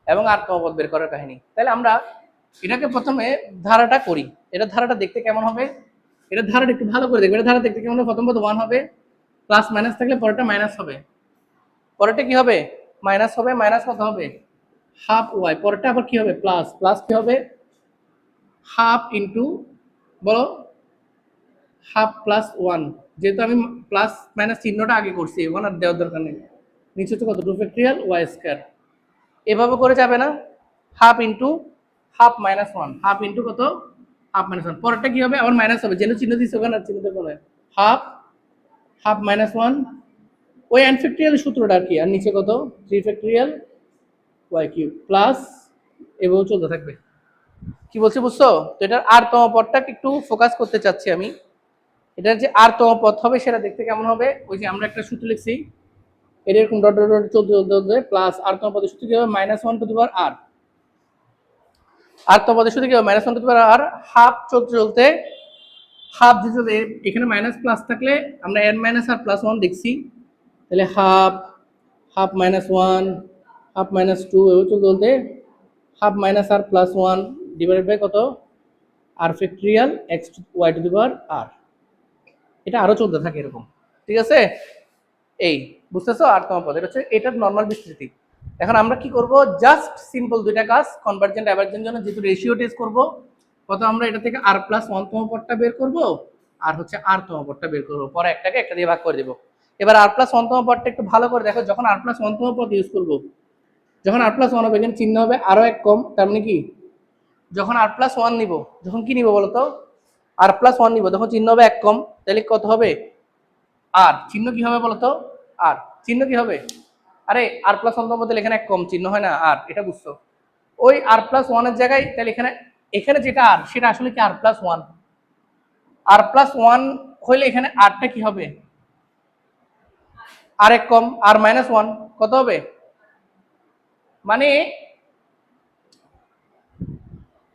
এবং r তম পদ বের করার কাহিনী তাহলে আমরা এটাকে প্রথমে ধারাটা করি এটা ধারাটা দেখতে কেমন হবে এটা ধারাটা একটু ভালো করে দেখবে এটা ধারা দেখতে কেমন হবে প্রথম পদ 1 হবে প্লাস মাইনাস থাকলে পরেরটা মাইনাস হবে পরেরটা কি হবে মাইনাস হবে মাইনাস কত হবে হাফ ওয়াই পরেরটা আবার কি হবে প্লাস প্লাস কি হবে হাফ ইনটু বলো হাফ প্লাস 1 যেহেতু আমি প্লাস মাইনাস চিহ্নটা আগে করছি ওখানে আর দেওয়ার দরকার নেই নিচে হচ্ছে কত 2 ফ্যাক্টরিয়াল ওয়াই স্কয়ার এভাবে করে যাবে না half into half minus 1 half into কত হাফ মাইনাস 1 পরেরটা কি হবে আবার মাইনাস হবে যেন চিহ্ন দিচ্ছে ওখানে আর চিহ্ন দেবো না হাফ হাফ মাইনাস 1 ওই n ফ্যাক্টরিয়াল সূত্রটা আর কি আর নিচে কত 3 ফ্যাক্টরিয়াল ওয়াই কিউব প্লাস এভাবে চলতে থাকবে কি বলছি বুঝছো তো এটার r তম পদটাকে একটু ফোকাস করতে চাচ্ছি আমি এটার যে r তম পদ হবে সেটা দেখতে কেমন হবে ওই যে আমরা একটা সূত্র লিখছি এরকম ডট ডট ডট চলতে প্লাস r তম পদের সূত্র কি হবে -1 to the power r r তম পদের সূত্র কি হবে -1 to the power r half চলতে হাফ যেহেতু এখানে মাইনাস প্লাস থাকলে আমরা n minus r plus one দেখছি, তাহলে half half minus one half minus two এও তো বলতে half minus r plus one divided by কত r factorial x y to the power আর। এটা আরো চলতে থাকে এরকম, ঠিক আছে? এই বুঝতেছো? আর তোমার পদ এটা হচ্ছে এটার নর্মাল বিস্তৃতি। এখন আমরা কি করব, জাস্ট সিম্পল দুইটা কাজ, কনভার্জেন্ট ডাইভারজেন্ট জন্য যেহেতু রেশিও টেস্ট করব, কত আমরা এটা থেকে আর প্লাস ওয়ান তম পদটা বের করব আর হচ্ছে আর তম পদটা বের করব, পরে একটাকে একটা দিয়ে ভাগ করে দেবো। এবার আর প্লাস ওয়ান তম পদটা একটু ভালো করে দেখো, যখন আর প্লাস ওয়ান তম পদ ইউজ করব, যখন আর প্লাস ওয়ান হবে এখানে চিহ্ন হবে আরো এক কম, তার মানে কি যখন আর প্লাস ওয়ান নিব, যখন কি নিব বলতো আর প্লাস ওয়ান নিব, তখন চিহ্ন হবে এক কম, তাহলে কত হবে আর, চিহ্ন কি হবে বলতো আর, চিহ্ন কি হবে, আরে আর প্লাস ওয়ান তম পদে এখানে এক কম চিহ্ন হয় না আর, এটা বুঝছো? ওই আর প্লাস ওয়ানের জায়গায় তাহলে এখানে এখানে যেটা আর সেটা আসলে কি আর প্লাস ওয়ান, আর প্লাস ওয়ান হইলে এখানে আরটা কি হবে আর এক কম, আর মাইনাস ওয়ান কত হবে, মানে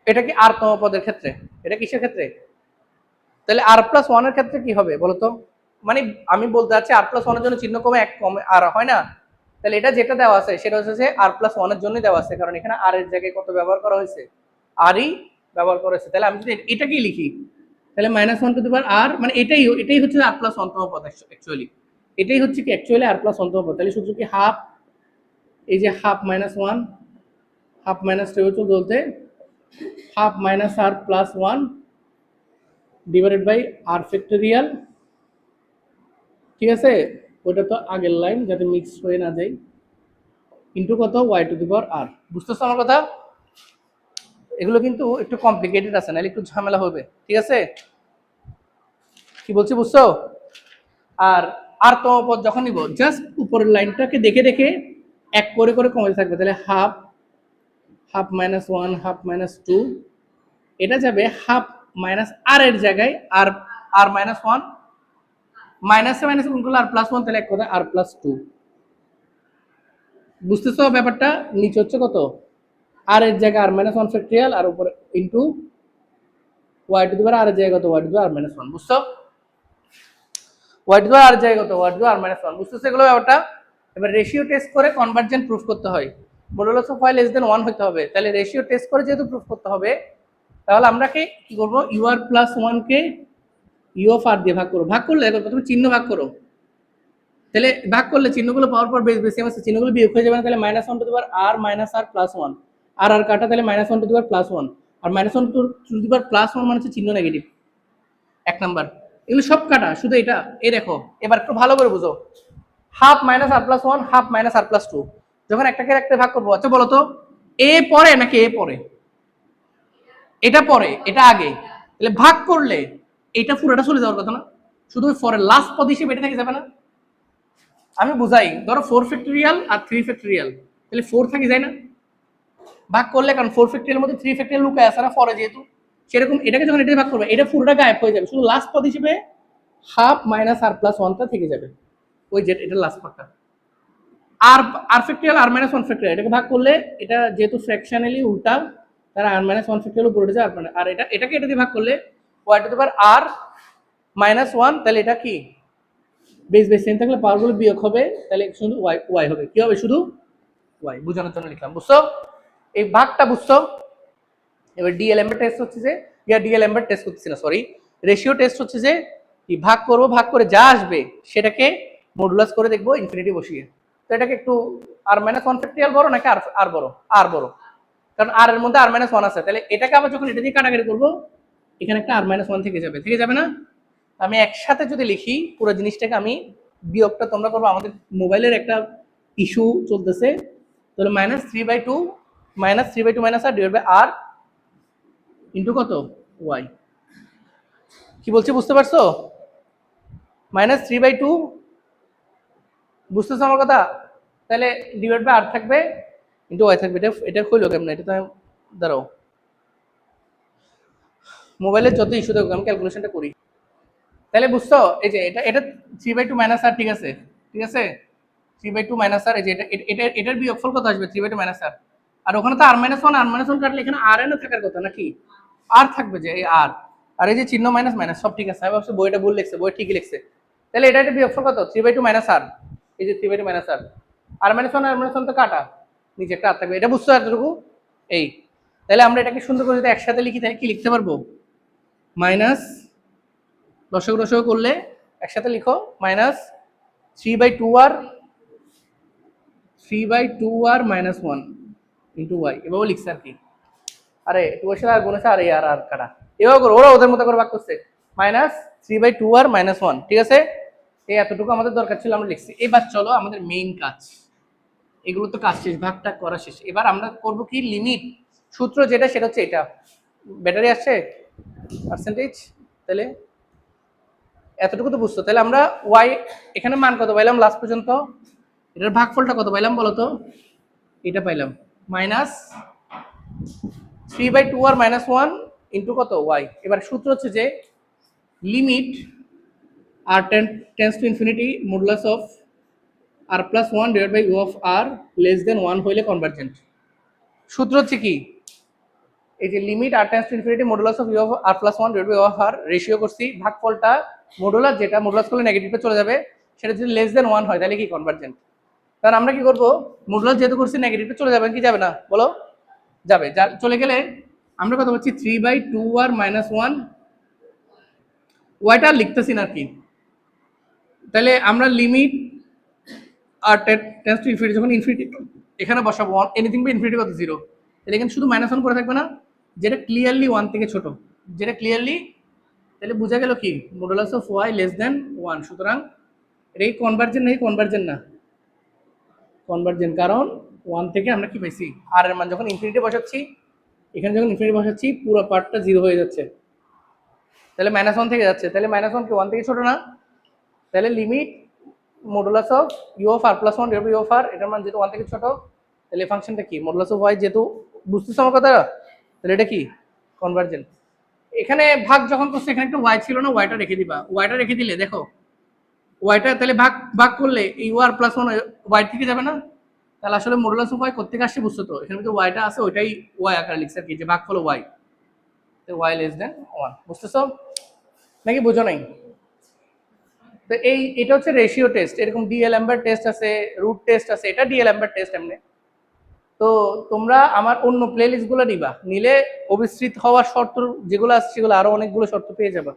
এটা কি আর তম পদের ক্ষেত্রে, এটা কিসের ক্ষেত্রে, তাহলে আর প্লাস ওয়ানের ক্ষেত্রে কি হবে বলতো, মানে আমি বলতে চাচ্ছি আর প্লাস ওয়ানের জন্য চিহ্ন কমে এক কমে আর হয় না, তাহলে এটা যেটা দেওয়া আছে সেটা হচ্ছে আর প্লাস ওয়ানের জন্যই দেওয়া আছে, কারণ এখানে আর এর জায়গায় কত ব্যবহার করা হয়েছে, আরই ব্যবহার করা হয়েছে। তাহলে আমি যদি এটাকেই লিখি, তাহলে minus one to the power আর, মানে এটাই হচ্ছে আর প্লাস ওয়ান তম পদ, অ্যাকচুয়ালি এটাই হচ্ছে কি অ্যাকচুয়ালি আর প্লাস ওয়ান তম পদ। তাহলে সূত্র কি হাফ, এই যে half minus one half minus two বলতে half minus r plus one divided by r factorial, ঠিক আছে? ওটা তো আগের লাইন যাতে মিক্স হয়ে না যায়, ইন্টু কত ওয়াই টু দি পাওয়ার আর। বুঝতেছো আমার কথা? এগুলো কিন্তু একটু কমপ্লিকেটেড আছে, নাহলে একটু ঝামেলা হবে, ঠিক আছে? কি বলছি বুঝছো? আর আর তম পদ যখন নিব, জাস্ট উপরের লাইনটাকে দেখে দেখে এক করে করে কমে থাকবে, তাহলে half half minus one half minus two, এটা যাবে হাফ মাইনাস আর এর জায়গায় আর আর মাইনাস ওয়ান, মাইনাসে মাইনাসে গুণ করলে আর প্লাস ওয়ান, তাহলে এক কথা আর প্লাস টু। বুঝতেছো ব্যাপারটা? নিচে হচ্ছে কত আর এর জায়গায় আর মাইনাস ওয়ান ফ্যাক্টরিয়াল আর উপরে into y to the power r এর জায়গায় কত y to the power r minus one. বুঝছো? Y to the power r জায়গায় কত y to the power r minus one. বুঝতেছো এগুলো ব্যাপারটা? এবার রেশিও টেস্ট করে কনভার্জেন্ট প্রুফ করতে হয়, modulus of y less than one হতে হবে। তাহলে রেশিও টেস্ট করে যেহেতু প্রুফ করতে হবে, তাহলে আমরা কি করবো, ইউ আর প্লাস ওয়ানকে ইউ অফ আর দিয়ে ভাগ করো, ভাগ করলে প্রথমে চিহ্ন ভাগ করো, তাহলে ভাগ করলে চিহ্নগুলো পাওয়ার পর বেশ বেশি আছে, চিহ্নগুলো বিয়োগ হয়ে যাবে না, তাহলে minus one to the power r minus r plus one, আর আর কাটা, তাহলে minus one to the power plus one, আর minus one to the power plus one মানে হচ্ছে চিহ্ন নেগেটিভ, এক নাম্বার। এগুলো সব কাটা, শুধু এটা এই দেখো, এবার একটু ভালো করে বুঝো, half minus r plus one half minus r plus two, যখন একটাকে একটা ভাগ করবো, আচ্ছা বলো তো এ পরে নাকি এ পরে, এটা পরে এটা আগে, তাহলে ভাগ করলে এটা পুরোটা চলে যাওয়ার কথা না, শুধু ফরের লাস্ট পদ হিসেবে এটা থেকে যাবে না। আমি বুঝাই, ধরো ফোর ফ্যাক্টরিয়াল আর থ্রি ফ্যাক্টরিয়াল, তাহলে ফোর থাকি যায় না ভাগ করলে, কারণ ফোর ফ্যাক্টরিয়াল মধ্যে থ্রি ফ্যাক্টরিয়াল লুকায় আছে না ফরে, যেহেতু সেরকম এটাকে যখন এটা ভাগ করবে এটা পুরোটা গায়েব হয়ে যাবে, শুধু লাস্ট পদ হিসেবে হাফ মাইনাস আর প্লাস ওয়ানটা থেকে যাবে, ওই যে এটা লাস্ট পদটা। আর আর ফ্যাক্টরিয়াল আর মাইনাস ওয়ান ফ্যাক্টরিয়াল এটাকে ভাগ করলে এটা যেহেতু ফ্র্যাকশনালি উল্টা, তারা আর মাইনাস ওয়ান ফ্যাক্টরিয়াল উপরে যায়, আর এটাকে এটা দিয়ে ভাগ করলে y to the power r minus one, তাহলে এটা কি বেস বেস সেম থাকলে পাওয়ারগুলো বিয়োগ হবে, তাহলে শুধু ওয়াই ওয়াই হবে, কি হবে শুধু ওয়াই, বোঝানোর জন্য লিখলাম। বুঝছো এই ভাগটা? বুঝছো? এবার ডিএলএম এর টেস্ট হচ্ছে যে, ডিএলএম এর টেস্ট করতেছি না, সরি, রেশিও টেস্ট হচ্ছে যে কি ভাগ করবো, ভাগ করে যা আসবে সেটাকে মডুলাস করে দেখবো ইনফিনিটি বসিয়ে। তো এটাকে একটু আর মাইনাস ওয়ান ফ্যাক্টরিয়াল বড় নাকি আর আর বড়, আর বড়, কারণ আর এর মধ্যে আর মাইনাস ওয়ান আছে, তাহলে এটাকে আবার যখন এটা দিয়ে কাটাকাটি করবো এখানে একটা আর মাইনাস ওয়ান থেকে যাবে না। আমি একসাথে যদি লিখি পুরো জিনিসটাকে, আমি বিয়োগটা তোমরা করবো, আমাদের মোবাইলের একটা ইস্যু চলতেছে, তাহলে minus three by two minus r divide by r into কত ওয়াই। কি বলছি বুঝতে পারছো? মাইনাস থ্রি বাই টু, বুঝতেছো আমার কথা? তাহলে ডিভাইড বাই আর থাকবে ইন্টু ওয়াই থাকবে, এটা হইলো কেমন, এটা তো দাঁড়াও, মোবাইলের যত ইস্যু দেখো আমি ক্যালকুলেশনটা করি। তাহলে বুঝছো এই যে এটা থ্রি বাই টু মাইনাস আর, ঠিক আছে ঠিক আছে, থ্রি বাই টু মাইনাস আর, এই যে এটার বিয়োগফল কত আসবে, থ্রি বাই টু মাইনাস আর, আর ওখানে তো আর মাইনাস ওয়ান কাটলে এখানে আর এনে থাকার কথা নাকি, আর থাকবে যে এই আর, আর এই যে চিহ্ন মাইনাস মাইনাস সব ঠিক আছে, আমি ভাবছি বইটা ভুল লিখছে, বই ঠিকই লিখছে। তাহলে এটা একটা বিয়োগফল কত 3/2 মাইনাস আর, এই যে 3/2 মাইনাস আর মাইনাস ওয়ান আর মাইনাস ওয়ান তো কাটা, নিচে একটা আর থাকবে, এটা বুঝছো এতটুকু? এই তাহলে আমরা এটাকে সুন্দর করে যদি একসাথে লিখি তাহলে কি লিখতে পারবো, মাইনাস দশক দশক করলে একসাথে লিখো minus 3/2r minus 1 into Y, এভাবে লিখছে আর কি। আরে টু এর সাথে আর গুণ আছে, আর এই আর কাটা, এভাবে করো, ওরা ওদের মতো করে ভাগ করছে, মাইনাস 3/2r মাইনাস 1, ঠিক আছে? এই এতটুকু আমাদের দরকার ছিল, আমরা লিখছি। এবার চলো আমাদের মেইন কাজ, এগুলো তো কাজ শেষ, ভাগটা করা শেষ। এবার আমরা করব কি, লিমিট সূত্র যেটা সেটা হচ্ছে এটা, ব্যাটারি আসছে পার্সেন্টেজ, তাহলে এতটুকু তো বুঝছো। তাহলে আমরা ওয়াই এখানে মান কত পাইলাম লাস্ট পর্যন্ত, এটার ভাগফলটা কত পাইলাম বলো তো, এটা পাইলাম মাইনাস 3/2r মাইনাস 1 ইন্টু কত ওয়াই। এবার সূত্র হচ্ছে যে limit r tends to infinity modulus of r plus 1 divide by u of r less than 1 হইলে কনভার্জেন্ট। সূত্র হচ্ছে কি, এই যে limit r tends to infinity modulus of u of r plus 1 divide by u of r ratio করছি, ভাগফলটা modulus যেটা modulus করলে নেগেটিভে চলে যাবে, সেটা যদি লেস দেন 1 হয় তাহলে কি কনভার্জেন্ট। কারণ আমরা কি করব, মডুলাস যেহেতু করছি নেগেটিভে চলে যাবে কি যাবে না বলো, যাবে। চলে গেলে আমরা কত পাচ্ছি 3/2r মাইনাস 1, ওয়াইটা লিখতেছি না কি। তাহলে আমরা limit r tends to infinity, যখন ইনফিনিটি এখানে বসাবো এনিথিং বাই ইনফিনিটি কত 0, তাহলে এখানে শুধু মাইনাস 1 করে থাকবে না, যেটা ক্লিয়ারলি 1 থেকে ছোট, যেটা ক্লিয়ারলি, তাহলে বোঝা গেল কি modulus of y less than 1। সুতরাং এটা কি কনভার্জেন্ট নাকি কনভার্জেন্ট না, কনভার্জেন্ট, কারণ 1 থেকে আমরা কি পাইছি আর এর মান যখন ইনফিনিটি বসাচ্ছি, এখানে যখন ইনফিনিটি বসাচ্ছি পুরো পার্টটা 0 হয়ে যাচ্ছে, তাহলে মাইনাস 1 থেকে যাচ্ছে, তাহলে মাইনাস 1 কি 1 থেকে ছোট না, তাহলে limit modulus of u of r plus 1 divide by u of r, এটার মান যেহেতু 1 থেকে ছোট, তাহলে ফাংশনটা কি মডুলাস অফ ওয়াই, যেহেতু বুঝতেছো আমার কথা, তাহলে এটা কি কনভার্জেন্ট। এখানে ভাগ যখন করছে এখানে একটা ওয়াই ছিল না, ওয়াইটা রেখে দিবা, ওয়াইটা রেখে দিলে দেখো ওয়াইটা তাহলে ভাগ ভাগ করলে ইউ আর প্লাস 1 ওয়াই থেকে যাবে না, তাহলে আসলে মডুলাস অফ ওয়াই কোত্থেকে আসছে বুঝছো তো, এখানে যে ওয়াইটা আছে ওইটাই ওয়াই আকারে লিখছে আর কি, যে ভাগফল ওয়াই, তো ওয়াই লেস দেন 1, বুঝতেছো নাকি বুঝো নাই? তো এটা হচ্ছে রেশিও টেস্ট, এরকম ডিএলএমবার টেস্ট আছে, রুট টেস্ট আছে, এটা ডিএলএমবার টেস্ট এমনি। তো তোমরা আমার অন্য প্লেলিস্টগুলো নিবা, নিলে অবিস্তৃত হওয়ার শর্ত যেগুলো আছে সেগুলো আরো অনেকগুলো শর্ত পেয়ে যাবা।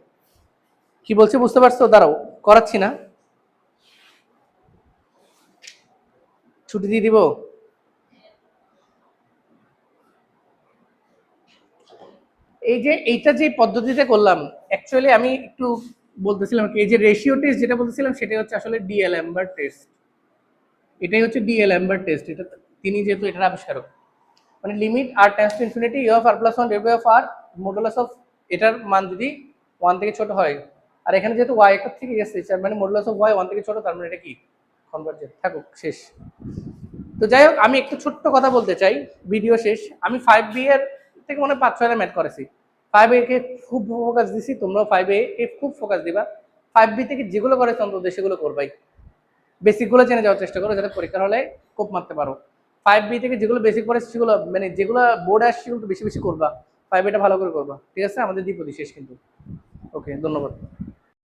কি বলছি বুঝতে পারছো? দাঁড়াও করাচ্ছি না, ছুটি দিয়ে দিব। এই যে এইটা যে পদ্ধতিতে করলাম, অ্যাকচুয়ালি আমি একটু বলতেছিলাম কি, এই যে রেশিও টেস্ট যেটা বলতেছিলাম সেটাই হচ্ছে আসলে ডিএলএমবার টেস্ট, এটাই হচ্ছে ডিএলএমবার টেস্ট। এটা তিনি যেহেতু এটার আবিষ্কারক, মানে limit r tends to infinity u of r plus 1 divide by of r modulus of, এটার মান যদি 1 থেকে ছোট হয়, আর এখানে যেহেতু ওয়াই একটা থেকে গেছে তার মানে মডুলাস অফ ওয়াই 1 থেকে ছোট, তার মানে এটা কি কনভার্জেন্ট। থাকুক শেষ। তো যাই হোক, আমি একটু ছোট্ট কথা বলতে চাই, ভিডিও শেষ। আমি 5B এর থেকে মনে 5-6 ম্যাথ করেছি, 5A কে খুব ফোকাস দিছি, তোমরাও 5A কে খুব ফোকাস দিবা। 5B থেকে যেগুলো করেছে অন্তত সেগুলো করবাই, বেসিকগুলো জেনে যাওয়ার চেষ্টা করো যাতে পরীক্ষার হলে কোপ মারতে পারো। 5B থেকে যেগুলো বেসিক পড়েছে সেগুলো মানে যেগুলো বোর্ড আসছে সেগুলো বেশি বেশি করবা, 5A টা ভালো করে করবা, ঠিক আছে? আমাদের দ্বিপদী শেষ কিন্তু। ওকে, ধন্যবাদ।